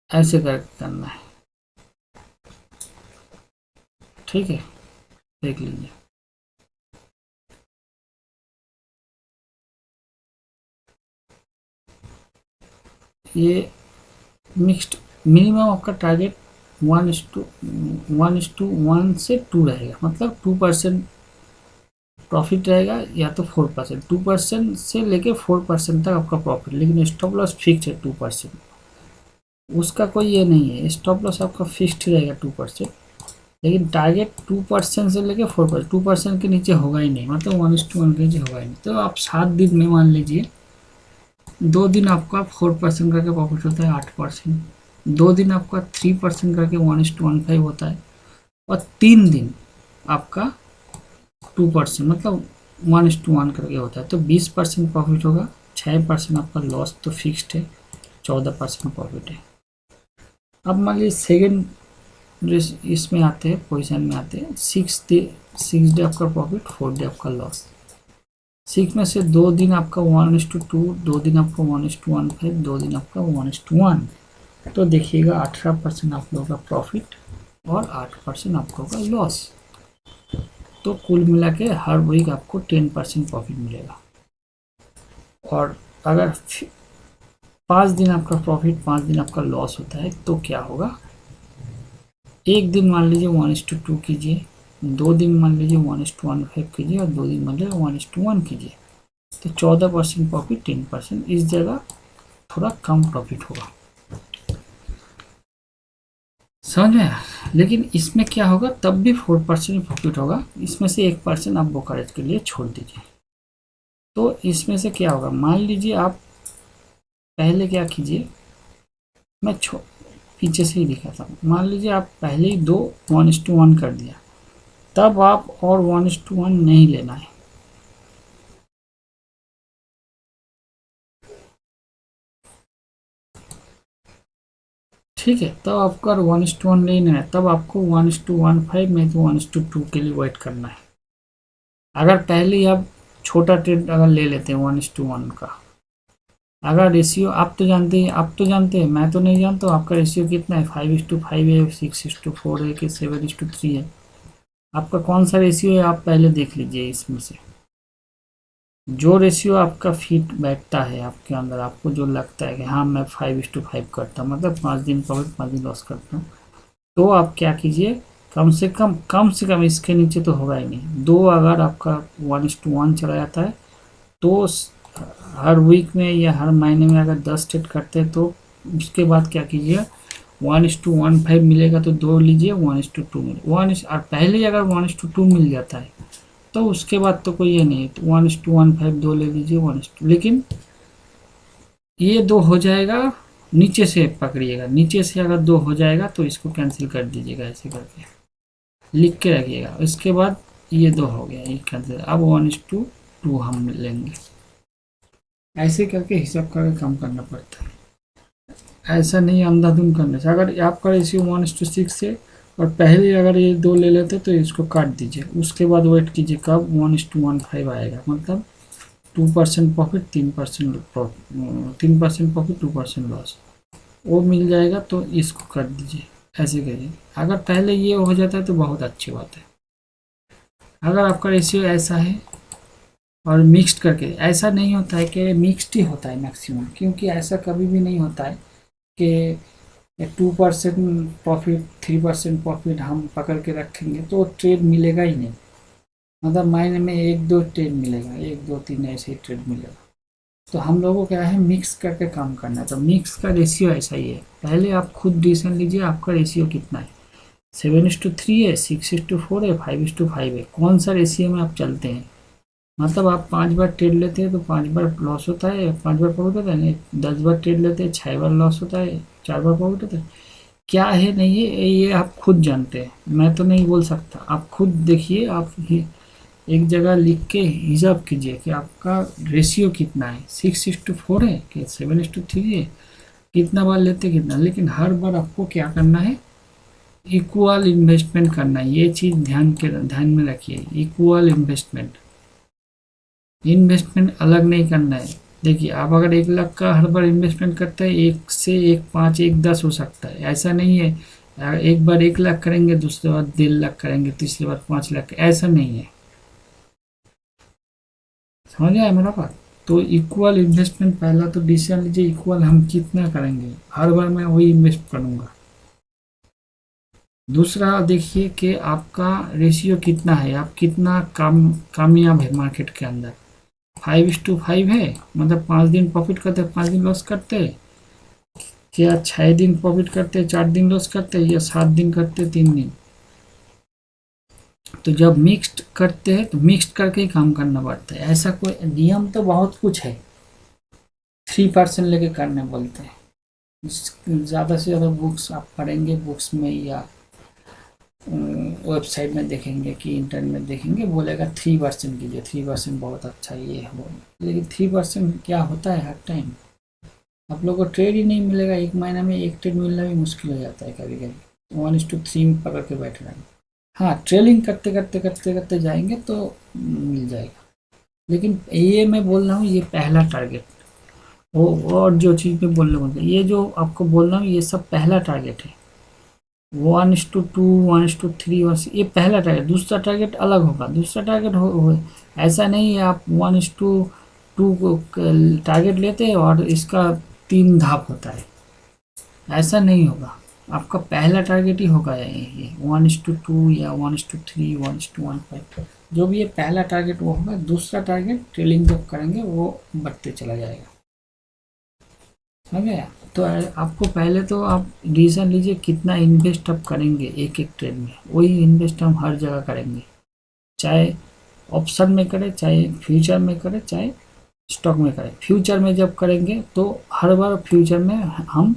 ऐसे करके करना है, ठीक है, देख लीजिए। ये मिक्स्ड, मिनिमम आपका टारगेट 1:1 से 2 रहेगा, मतलब 2% प्रॉफिट रहेगा या तो 4%, 2% से लेके 4% तक आपका प्रॉफिट, लेकिन स्टॉप लॉस फिक्स है 2%, उसका कोई ये नहीं है, स्टॉप लॉस आपका फिक्स्ड रहेगा 2%, लेकिन टारगेट 2% से लेके 4%, 2% के नीचे होगा ही नहीं, मतलब 1:1 के नीचे होगा ही नहीं। तो आप 7 दिन में मान लीजिए 2 दिन आपका 4% करके प्रॉफिट होता है 8%, 2 दिन आपका 3% करके 1:15 होता है, और 3 दिन आपका 2% मतलब 1:1 करके होता है, तो 20% प्रॉफिट होगा, 6% आपका लॉस तो फिक्स्ड है, 14% प्रॉफिट है। अब मान लीजिए सेकेंड इसमें आते हैं, पोजीशन में आते हैं, 6 डे आपका प्रॉफिट, 4 डे आपका लॉस। 6 में से 2 दिन आपका 1:2, 2 दिन आपका 1:15, 2 दिन आपका 1:1, तो देखिएगा 18% आप लोगों का प्रॉफिट और 8% आप लोगों का लॉस। तो कुल मिला के हर वीक आपको 10% प्रॉफिट मिलेगा। और अगर 5 दिन आपका प्रॉफिट, 5 दिन आपका लॉस होता है, तो क्या होगा, एक दिन मान लीजिए 1:2 कीजिए, 2 दिन मान लीजिए 1:15 कीजिए, और 2 दिन मान लीजिए 1:1 कीजिए, तो 14% प्रॉफिट, 10%, इस जगह थोड़ा कम प्रॉफिट होगा, समझ में आया। लेकिन इसमें क्या होगा, तब भी 4% प्रॉफिट होगा, इसमें से 1% आप ब्रोकरेज के लिए छोड़ दीजिए। तो इसमें से क्या होगा, मान लीजिए आप पहले क्या कीजिए, मैं पीछे से ही दिखाता हूँ, मान लीजिए आप पहले ही 1:1 कर दिया, तब आप और 1:1 नहीं लेना है, ठीक है। तब आपको अगर 1:1 नहीं लेना है, तब आपको 1:15 में तो 1:2 के लिए वेट करना है। अगर पहले ही आप छोटा ट्रेड अगर ले लेते हैं 1:1 का, अगर रेशियो आप तो जानते हैं, मैं तो नहीं जानता हूँ आपका रेशियो कितना है, 5:5 है, 6:4 है कि 7:3 है, आपका कौन सा रेशियो है, आप पहले देख लीजिए। इसमें से जो रेशियो आपका फिट बैठता है आपके अंदर, आपको जो लगता है कि हाँ मैं 5:5 करता हूँ, मतलब 5 दिन प्रॉफिट 5 दिन लॉस करता हूँ, तो आप क्या कीजिए, कम से कम इसके नीचे तो होगा ही नहीं, दो अगर आपका 1:1 चला जाता है, तो हर वीक में या हर महीने में अगर 10 ट्रेड करते हैं, तो उसके बाद क्या कीजिए, 1:15 मिलेगा तो 2 लीजिए, 1:2 मिले और पहले ही अगर 1:2 मिल जाता है, तो उसके बाद तो कोई ये नहीं है, तो 1:15 2 ले लीजिए, 1:2, लेकिन ये 2 हो जाएगा, नीचे से पकड़िएगा, नीचे से अगर 2 हो जाएगा तो इसको कैंसिल कर दीजिएगा, ऐसे करके लिख के रखिएगा। इसके बाद ये 2 हो गया, ये कैंसिल, अब 1:2 हम लेंगे, ऐसे करके हिसाब करके काम करना पड़ता है, ऐसा नहीं अंधाधुंध करने से। अगर आपका रेशियो 1:6 है और पहले अगर ये 2 ले लेते तो इसको काट दीजिए, उसके बाद वेट कीजिए कब 1:15 आएगा, मतलब 2% प्रॉफिट, 3% प्रॉफिट, 2% लॉस, वो मिल जाएगा, तो इसको कर दीजिए। ऐसे करिए। अगर पहले ये हो जाता है तो बहुत अच्छी बात है। अगर आपका रेशियो ऐसा है और मिक्स्ड करके, ऐसा नहीं होता है कि मिक्स्ड ही होता है मैक्सिमम, क्योंकि ऐसा कभी भी नहीं होता है कि 2% प्रॉफिट 3% प्रॉफिट हम पकड़ के रखेंगे तो ट्रेड मिलेगा ही नहीं। मतलब महीने में एक दो ट्रेड मिलेगा, एक दो तीन ऐसे ही ट्रेड मिलेगा। तो हम लोगों को क्या है, मिक्स करके काम करना है। तो मिक्स का रेशियो ऐसा ही है। पहले आप खुद डिसीजन लीजिए आपका रेशियो कितना है, 7:3 है, 6:4 है, 5:5 है, कौन सा रेशियो में आप चलते हैं। मतलब आप 5 बार ट्रेड लेते हैं तो 5 बार लॉस होता है, 5 बार प्रॉफिट होता है, नहीं 10 बार ट्रेड लेते हैं 6 बार लॉस होता है, 4 बार प्रॉफिट होता है। क्या है नहीं है ये आप खुद जानते हैं, मैं तो नहीं बोल सकता। आप खुद देखिए, आप एक जगह लिख के हिसाब कीजिए कि आपका रेशियो कितना है, 6:4 है कि 7:3 है, कितना बार लेते कितना। लेकिन हर बार आपको क्या करना है, इक्वल इन्वेस्टमेंट करना है। ये चीज़ ध्यान में रखिए, इक्वल इन्वेस्टमेंट। इन्वेस्टमेंट अलग नहीं करना है। देखिए आप अगर 1 लाख का हर बार इन्वेस्टमेंट करते हैं, एक से एक 5 एक 10 हो सकता है, ऐसा नहीं है। एक बार 1 लाख करेंगे, दूसरे बार 1.5 लाख करेंगे, तीसरी बार 5 लाख, ऐसा नहीं है। समझ आया मेरा बात। तो इक्वल इन्वेस्टमेंट, पहला तो डिसीजन लीजिए इक्वल हम कितना करेंगे, हर बार मैं वही इन्वेस्ट करूंगा। दूसरा देखिए कि आपका रेशियो कितना है, आप कितना कामयाब है मार्केट के अंदर। 5:5 है, मतलब 5 दिन प्रॉफिट करते 5 दिन लॉस करते, क्या 6 दिन प्रॉफिट करते 4 दिन लॉस करते, या 7 दिन करते 3 दिन। तो जब मिक्स्ड करते हैं तो मिक्स्ड करके ही काम करना पड़ता है। ऐसा कोई नियम तो बहुत कुछ है, 3% लेके करने बोलते हैं। ज़्यादा से ज़्यादा बुक्स आप पढ़ेंगे, बुक्स में या वेबसाइट में देखेंगे कि इंटरनेट में देखेंगे, बोलेगा 3% कीजिए, 3% बहुत अच्छा ये है वो। लेकिन 3% क्या होता है, हर टाइम आप लोग को ट्रेड ही नहीं मिलेगा। एक महीने में एक ट्रेड मिलना भी मुश्किल हो जाता है कभी कभी। 1:3 में पकड़ के बैठ रहे हैं। हाँ, ट्रेलिंग करते करते करते करते जाएंगे तो मिल जाएगा। लेकिन ये मैं बोल रहा हूँ, ये पहला टारगेट। वो और जो चीज़ में बोलने बोलते, ये जो आपको बोल रहा हूँ ये सब पहला टारगेट है। 1:2 1:3 ये पहला टारगेट। दूसरा टारगेट अलग होगा, दूसरा टारगेट हो ऐसा नहीं है आप 1:2 को टारगेट लेते हैं और इसका 3 धाप होता है, ऐसा नहीं होगा। आपका पहला टारगेट ही होगा ये 1:2 या 1:3 1:1.5, जो भी ये पहला टारगेट वो होगा। दूसरा टारगेट ट्रेलिंग जब करेंगे वो बढ़ते चला जाएगा। समझ गया। तो आपको पहले तो आप डिसीजन लीजिए कितना इन्वेस्ट आप करेंगे एक एक ट्रेड में, वही इन्वेस्ट हम हर जगह करेंगे, चाहे ऑप्शन में करें, चाहे फ्यूचर में करें, चाहे स्टॉक में करें। फ्यूचर में जब करेंगे तो हर बार फ्यूचर में हम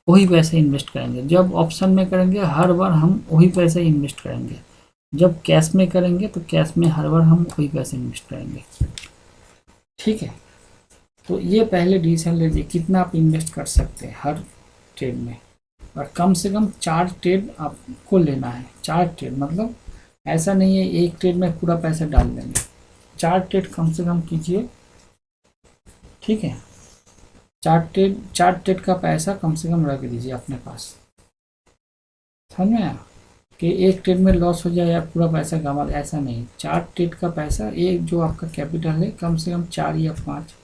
वही पैसे इन्वेस्ट करेंगे। जब ऑप्शन में करेंगे हर बार हम वही पैसे इन्वेस्ट करेंगे। जब कैश में करेंगे तो कैश में हर बार हम वही पैसे इन्वेस्ट करेंगे। ठीक है। तो ये पहले डिसीजन लीजिए कितना आप इन्वेस्ट कर सकते हैं हर ट्रेड में, और कम से कम 4 ट्रेड आपको लेना है। 4 ट्रेड मतलब ऐसा नहीं है एक ट्रेड में पूरा पैसा डाल देंगे, 4 ट्रेड कम से कम कीजिए। ठीक है, 4 ट्रेड का पैसा कम से कम रख दीजिए अपने पास। समझ में आया कि एक ट्रेड में लॉस हो जाए या पूरा पैसा गंवा, ऐसा नहीं। 4 ट्रेड का पैसा, एक जो आपका कैपिटल है कम से कम 4 या 5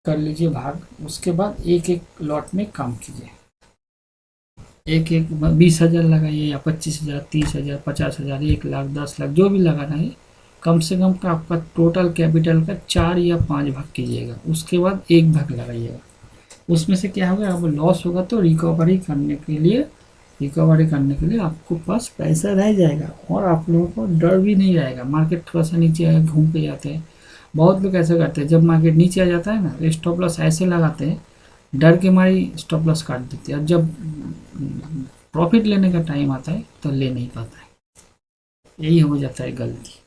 कर लीजिए भाग। उसके बाद एक एक लॉट में काम कीजिए, एक एक 20,000 लगाइए या 25,000 30,000 50,000 1 लाख 10 लाख जो भी लगाना है। कम से कम का आपका टोटल कैपिटल का 4 या 5 भाग कीजिएगा, उसके बाद एक भाग लगाइएगा। उसमें से क्या होगा, अब लॉस होगा तो रिकवरी करने के लिए आपको पास पैसा रह जाएगा, और आप लोगों को डर भी नहीं रहेगा। मार्केट थोड़ा सा नीचे आए घूम के जाते हैं, बहुत लोग ऐसा करते हैं, जब मार्केट नीचे आ जाता है ना स्टॉप लॉस ऐसे लगाते हैं, डर के मारी स्टॉप लॉस काट देते हैं, और जब प्रॉफिट लेने का टाइम आता है तो ले नहीं पाता है। यही हो जाता है गलती।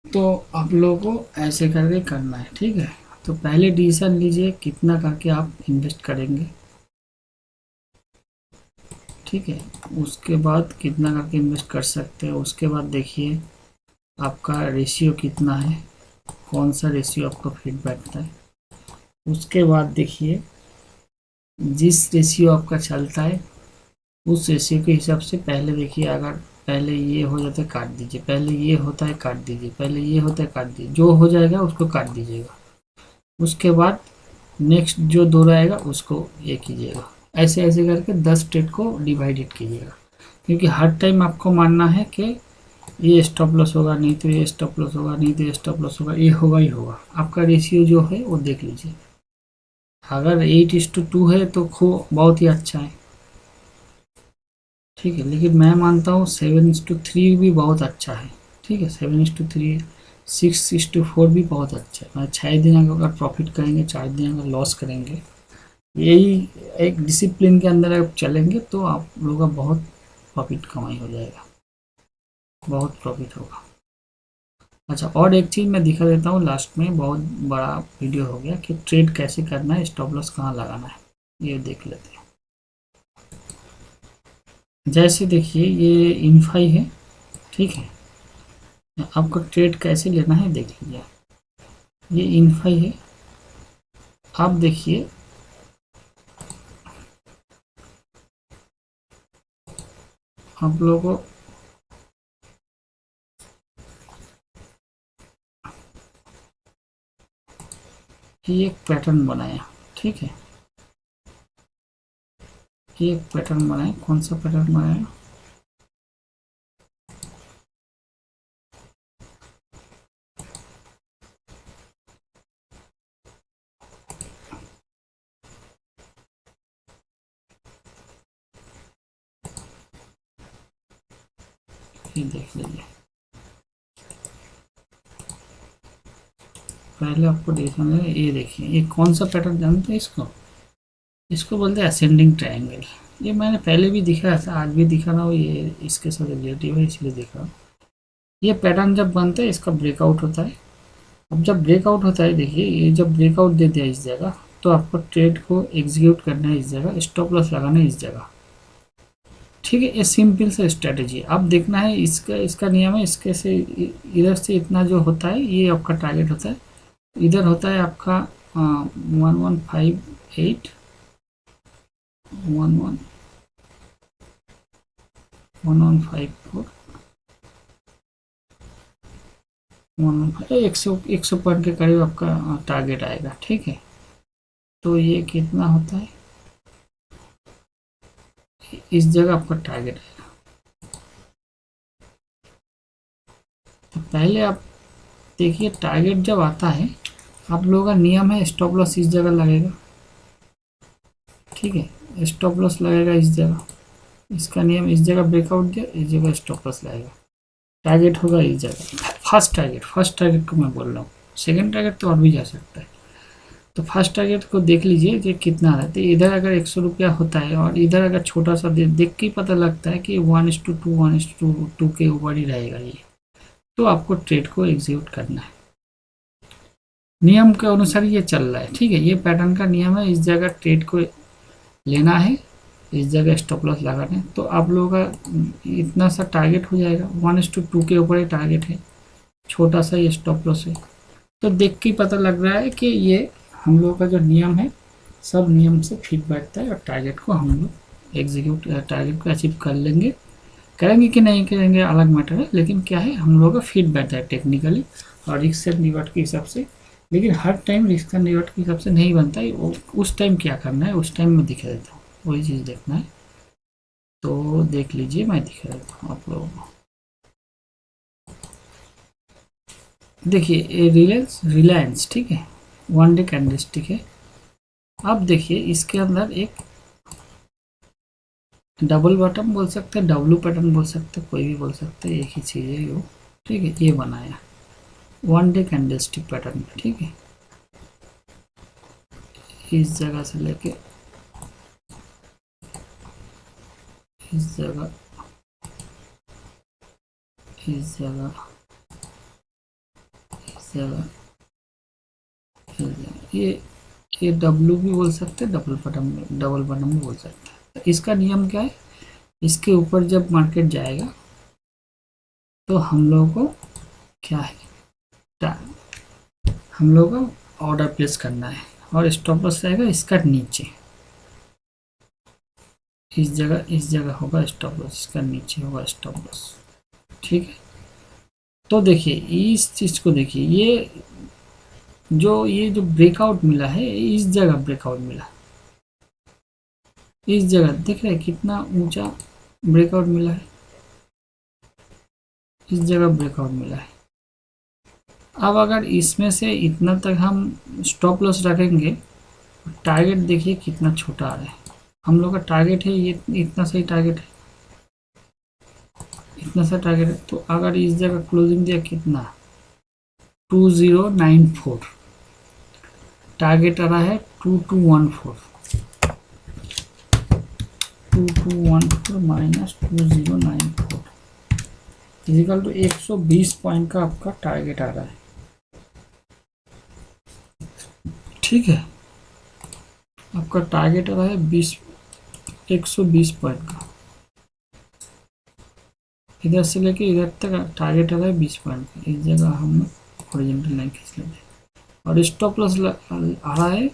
तो आप लोगों को ऐसे करके करना है। ठीक है, तो पहले डिसीजन लीजिए कितना करके आप इन्वेस्ट करेंगे। ठीक है, उसके बाद कितना करके इन्वेस्ट कर सकते हैं, उसके बाद देखिए आपका रेशियो कितना है, कौन सा रेशियो आपका फिट बैठता है। उसके बाद देखिए जिस रेशियो आपका चलता है उस रेशियो के हिसाब से पहले देखिए, अगर पहले ये हो जाता है काट दीजिए, पहले ये होता है काट दीजिए, पहले ये होता है काट दीजिए, जो हो जाएगा उसको काट दीजिएगा। उसके बाद नेक्स्ट जो दो रहेगा उसको ये कीजिएगा। ऐसे ऐसे करके 10 ट्रेड को डिवाइडेड कीजिएगा, क्योंकि हर टाइम आपको मानना है कि ये स्टॉप लॉस होगा, नहीं तो ये स्टॉप लॉस होगा, नहीं तो ये स्टॉप लॉस होगा, ये होगा ही होगा। आपका रेशियो जो है वो देख लीजिए। अगर 8:2 है तो बहुत ही अच्छा है, ठीक है। लेकिन मैं मानता हूँ 7:3 भी बहुत अच्छा है, ठीक है। 7:3, 6:4 भी बहुत अच्छा है। 6 दिन अगर प्रॉफिट करेंगे, 4 दिन अगर लॉस करेंगे, यही एक डिसिप्लिन के अंदर आप चलेंगे तो आप लोगों का बहुत प्रॉफिट कमाई हो जाएगा, बहुत प्रॉफिट होगा। अच्छा, और एक चीज़ मैं दिखा देता हूँ लास्ट में, बहुत बड़ा वीडियो हो गया कि ट्रेड कैसे करना है, स्टॉप लॉस कहाँ लगाना है, ये देख लेते हैं। जैसे देखिए ये इनफाई है, ठीक है। आपको ट्रेड कैसे लेना है देख लीजिए। ये इनफाई है, आप देखिए आप लोगों को ये एक पैटर्न बनाया, ठीक है। ये एक पैटर्न बनाया, कौन सा पैटर्न बनाया, ये देख लीजिए। पहले आपको देखना है, ये देखिए ये कौन सा पैटर्न जानते हैं इसको, इसको बोलते हैं असेंडिंग ट्रायंगल। ये मैंने पहले भी दिखाया था, आज भी दिखा रहा हूँ, ये इसके साथ रिलेटिव है इसलिए दिख रहा हूँ। ये पैटर्न जब बनता है इसका ब्रेकआउट होता है। अब जब ब्रेकआउट होता है देखिए, ये जब ब्रेकआउट दे दिया इस जगह, तो आपको ट्रेड को एग्जीक्यूट करना है इस जगह, स्टॉप लॉस लगाना है इस जगह, ठीक है। ये सिंपल सा स्ट्रेटेजी। अब देखना है इसका इसका नियम है, इसके से इधर से इतना जो होता है ये आपका टारगेट होता है, इधर होता है आपका 1158, 1154, 100 पॉइंट के करीब आपका टारगेट आएगा, ठीक है। तो ये कितना होता है, इस जगह आपका टारगेट आएगा। तो पहले आप देखिए टारगेट जब आता है, आप लोगों का नियम है स्टॉप लॉस इस जगह लगेगा, ठीक है। स्टॉप लॉस लगेगा इस जगह, इसका नियम, इस जगह ब्रेकआउट दिया, इस जगह स्टॉप लॉस लगेगा। टारगेट होगा इस जगह, फर्स्ट टारगेट को मैं बोल रहा हूँ, सेकंड टारगेट तो और भी जा सकता है। तो फर्स्ट टारगेट को देख लीजिए कि कितना रहता है। तो इधर अगर 100 रुपया होता है और इधर अगर छोटा सा देख के ही पता लगता है कि 1:2, 1:2 के ऊपर ही रहेगा ये, तो आपको ट्रेड को एग्जीक्यूट करना है। नियम के अनुसार ये चल रहा है, ठीक है। ये पैटर्न का नियम है, इस जगह ट्रेड को लेना है, इस जगह स्टॉप लॉस लगाना है। तो आप लोगों का इतना सा टारगेट हो जाएगा, 1:2 के ऊपर ही टारगेट है, छोटा सा ये स्टॉप लॉस है। तो देख के पता लग रहा है कि ये हम लोग का जो नियम है सब नियम से फिट बैठता है और टारगेट को हम लोग एग्जीक्यूट, टारगेट को अचीव कर लेंगे। करेंगे कि नहीं करेंगे अलग मैटर है, लेकिन क्या है हम लोग का फिट बैठता है टेक्निकली और रिस्क एंड रिवॉर्ड के हिसाब से। लेकिन हर टाइम रिस्क एंड रिवॉर्ड के हिसाब से नहीं बनता है, वो उस टाइम क्या करना है उस टाइम में दिखा देता हूँ, वही चीज़ देखना है। तो देख लीजिए, मैं दिखा देता हूँ आप लोगों को। देखिए रिलायंस, ठीक है, 1 डे कैंडलस्टिक है। अब देखिए इसके अंदर एक डबल बॉटम बोल सकते हैं, डब्लू पैटर्न बोल सकते हैं, कोई भी बोल सकते हैं, एक ही चीज़ है वो, ठीक है। ये बनाया 1 डे कैंडलस्टिक पैटर्न, ठीक है। इस जगह से लेके इस जगह, इस जगह, इस जगह, इस जगह, ये डब्लू भी बोल सकते हैं, डबल बटन भी बोल सकते हैं। तो इसका नियम क्या है, इसके ऊपर जब मार्केट जाएगा तो हम लोगों को क्या है हम लोग का ऑर्डर प्लेस करना है, और स्टॉप लॉस रहेगा इसका नीचे, इस जगह होगा स्टॉप लॉस, इसका नीचे होगा स्टॉप लॉस। ठीक है, तो देखिए इस चीज़ को देखिए, ये जो ब्रेकआउट मिला है, इस जगह ब्रेकआउट मिला, इस जगह देख रहे हैं कितना ऊंचा ब्रेकआउट मिला है, इस जगह ब्रेकआउट मिला है। अब अगर इसमें से इतना तक हम स्टॉप लॉस रखेंगे, टारगेट देखिए कितना छोटा आ रहा है। हम लोग का टारगेट है ये, इतना सही टारगेट है, इतना सा टारगेट है। तो अगर इस जगह क्लोजिंग दिया कितना, 2094, टारगेट आ रहा है 2214, 2214 माइनस 2094 इजिकल टू 120 पॉइंट का आपका टारगेट आ रहा है। ठीक है, आपका टारगेट आ रहा है 120 पॉइंट का, इधर से लेके इधर तक टारगेट आ रहा है 20 पॉइंट का। इस जगह हम हॉरिजॉन्टल लाइन खींच लेते हैं, और स्टॉप लॉस आ रहा है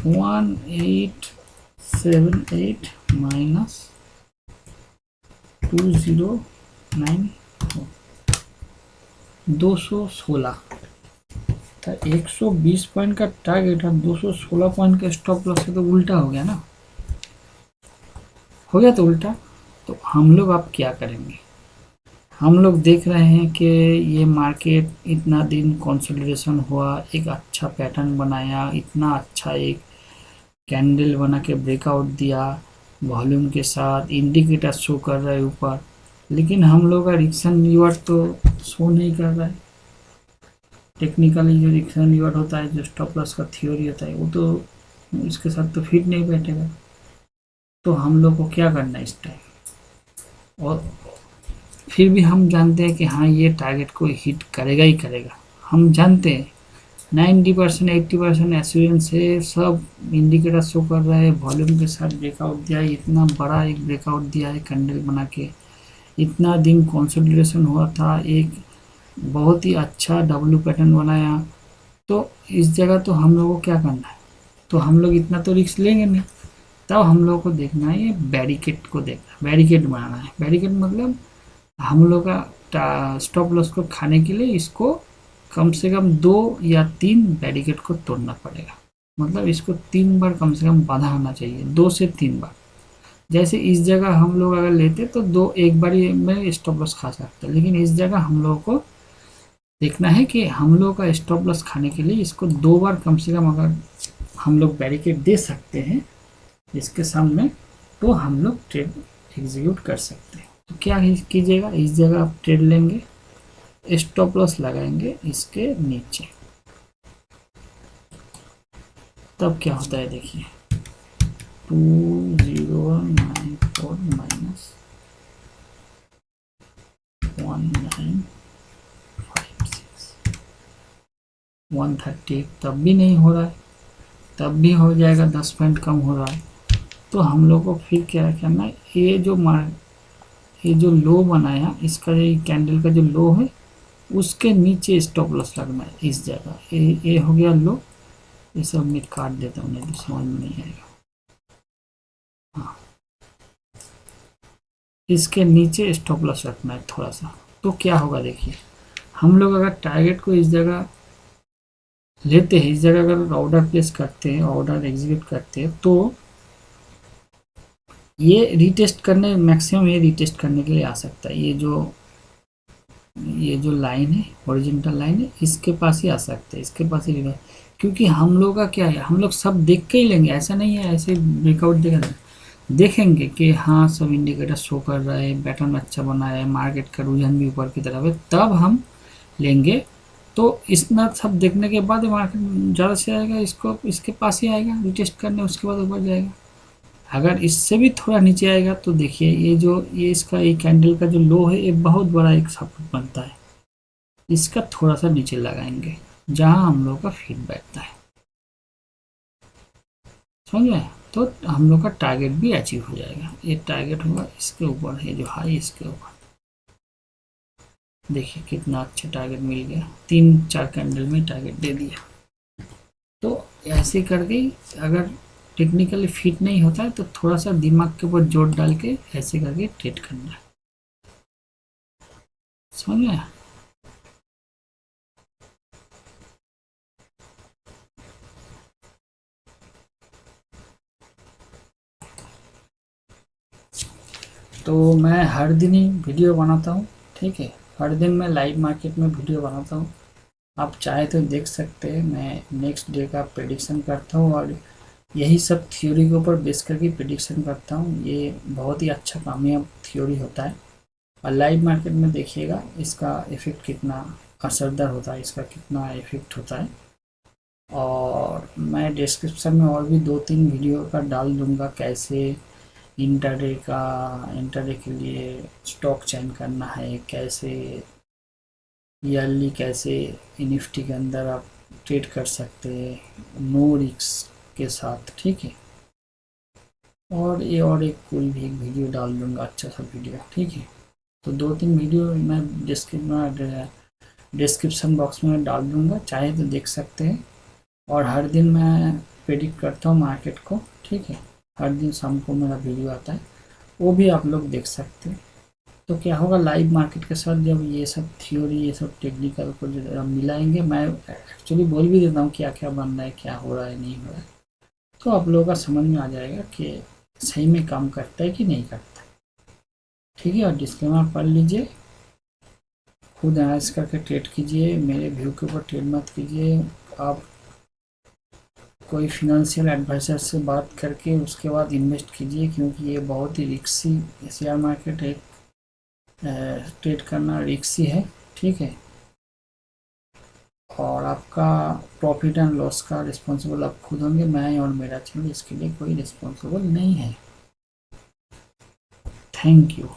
1878 माइनस 2094, 216। तो 120 पॉइंट का टारगेट और 216 पॉइंट का स्टॉप लॉस है, तो उल्टा हो गया ना, हो गया तो उल्टा। तो हम लोग अब क्या करेंगे, हम लोग देख रहे हैं कि ये मार्केट इतना दिन कंसोलिडेशन हुआ, एक अच्छा पैटर्न बनाया, इतना अच्छा एक कैंडल बना के ब्रेकआउट दिया वॉल्यूम के साथ, इंडिकेटर शो कर रहा है ऊपर, लेकिन हम लोग का रिएक्शन रिवर्ट तो शो नहीं कर रहा है। टेक्निकली जो रिएक्शन रिवर्ट होता है, जो स्टॉप लॉस का थ्योरी होता है, वो तो इसके साथ तो फिट नहीं बैठेगा। तो हम लोग को क्या करना है इस टाइम, और फिर भी हम जानते हैं कि हाँ ये टारगेट को हिट करेगा ही करेगा, हम जानते हैं 90% 80% एश्योरेंस है, सब इंडिकेटर शो कर रहा है, वॉल्यूम के साथ ब्रेकआउट दिया है, इतना बड़ा एक ब्रेकआउट दिया है कैंडल बना के, इतना दिन कंसोलिडेशन हुआ था, एक बहुत ही अच्छा डब्ल्यू पैटर्न बनाया। तो इस जगह तो हम लोगों को क्या करना है, तो हम लोग इतना तो रिस्क लेंगे नहीं, तब हम लोगों को देखना है ये बैरिकेड को देखना, बैरिकेड बनाना है। बैरिकेड मतलब हम लोग का स्टॉप लॉस को खाने के लिए इसको कम से कम 2 या 3 बैरिकेड को तोड़ना पड़ेगा, मतलब इसको 3 बार कम से कम बाधा होना चाहिए, 2 से 3 बार। जैसे इस जगह हम लोग अगर लेते तो एक बार में स्टॉप लॉस खा सकते, लेकिन इस जगह हम लोगों को देखना है कि हम लोग का स्टॉप लॉस खाने के लिए इसको 2 बार कम से कम अगर हम लोग बैरिकेड दे सकते हैं इसके सामने, तो हम लोग ट्रेड एग्जीक्यूट कर सकते हैं। तो क्या कीजिएगा, इस जगह आप ट्रेड लेंगे, स्टॉप लॉस लगाएंगे इसके नीचे, तब क्या होता है देखिए, 2094 माइनस 1956, 130, तब भी नहीं हो रहा है, तब भी हो जाएगा, 10 पॉइंट कम हो रहा है। तो हम लोग को फिर क्या करना है, ये जो लो बनाया, इसका ये कैंडल का जो लो है उसके नीचे स्टॉप लॉस लगना है। इस जगह ये हो गया लो, ये सब मैं काट देता हूँ, नहीं तो समझ में नहीं आएगा। हाँ, इसके नीचे स्टॉप लॉस रखना है थोड़ा सा। तो क्या होगा देखिए, हम लोग अगर टारगेट को इस जगह लेते हैं, इस जगह अगर ऑर्डर प्लेस करते हैं, ऑर्डर एग्जीक्यूट करते हैं, तो ये रीटेस्ट करने, मैक्सिमम ये रीटेस्ट करने के लिए आ सकता है। ये जो लाइन है, हॉरिजॉन्टल लाइन है, इसके पास ही आ सकते हैं, इसके पास ही, क्योंकि हम लोग का क्या है, हम लोग सब देख के ही लेंगे, ऐसा नहीं है ऐसे ब्रेकआउट देखेंगे कि हाँ सब इंडिकेटर शो कर रहा है, पैटर्न अच्छा बना है, मार्केट का रुझान भी ऊपर की तरफ है, तब हम लेंगे। तो इतना सब देखने के बाद मार्केट ज़्यादा से आएगा, इसको इसके पास ही आएगा रिटेस्ट करने, उसके बाद ऊपर जाएगा। अगर इससे भी थोड़ा नीचे आएगा तो देखिए ये इसका एक कैंडल का जो लो है, ये बहुत बड़ा एक सपोर्ट बनता है, इसका थोड़ा सा नीचे लगाएंगे जहां हम लोग का फीट बैठता है, समझ में। तो हम लोग का टारगेट भी अचीव हो जाएगा। ये टारगेट होगा इसके ऊपर है, जो हाई इसके ऊपर, देखिए कितना अच्छा टारगेट मिल गया, 3-4 कैंडल में टारगेट दे दिया। तो ऐसे करके अगर टेक्निकली फिट नहीं होता है तो थोड़ा सा दिमाग के ऊपर जोर डाल के ऐसे करके ट्रेड करना है, समझ में आया? तो मैं हर दिन ही वीडियो बनाता हूँ, ठीक है, हर दिन मैं लाइव मार्केट में वीडियो बनाता हूँ। आप चाहे तो देख सकते हैं, मैं नेक्स्ट डे का प्रेडिक्शन करता हूँ और यही सब थ्योरी के ऊपर बेस करके प्रेडिक्शन करता हूँ। ये बहुत ही अच्छा कामयाब थ्योरी होता है और लाइव मार्केट में देखिएगा इसका इफ़ेक्ट कितना असरदार होता है, इसका कितना इफ़ेक्ट होता है। और मैं डिस्क्रिप्शन में और भी 2-3 वीडियो का डाल दूँगा, कैसे इंटरडे के लिए स्टॉक चयन करना है, कैसे ईयरली कैसे निफ्टी के अंदर आप ट्रेड कर सकते हैं नो रिस्क के साथ, ठीक है। और एक कोई भी एक वीडियो डाल दूंगा, अच्छा सा वीडियो, ठीक है। तो 2-3 वीडियो मैं डिस्क्रिप्शन बॉक्स में डाल दूंगा, चाहे तो देख सकते हैं। और हर दिन मैं प्रेडिक्ट करता हूँ मार्केट को, ठीक है, हर दिन शाम को मेरा वीडियो आता है, वो भी आप लोग देख सकते हैं। तो क्या होगा, लाइव मार्केट के साथ जब ये सब थ्योरी, ये सब टेक्निकल को जब हम मिलाएंगे, मैं एक्चुअली बोल भी देता हूँ क्या क्या बन रहा है, क्या हो रहा है, नहीं हो रहा है, तो आप लोगों का समझ में आ जाएगा कि सही में काम करता है कि नहीं करता, ठीक है। और डिस्क्लेमर पढ़ लीजिए, खुद एनालाइज करके ट्रेड कीजिए, मेरे व्यू के ऊपर ट्रेड मत कीजिए। आप कोई फिनेंशियल एडवाइज़र से बात करके उसके बाद इन्वेस्ट कीजिए, क्योंकि ये बहुत ही रिक्सी शेयर मार्केट है, ट्रेड करना रिक्सी है, ठीक है। और आपका प्रॉफिट एंड लॉस का रिस्पॉन्सिबल आप खुद होंगे, मैं और मेरा चैनल इसके लिए कोई रिस्पॉन्सिबल नहीं है। Thank you.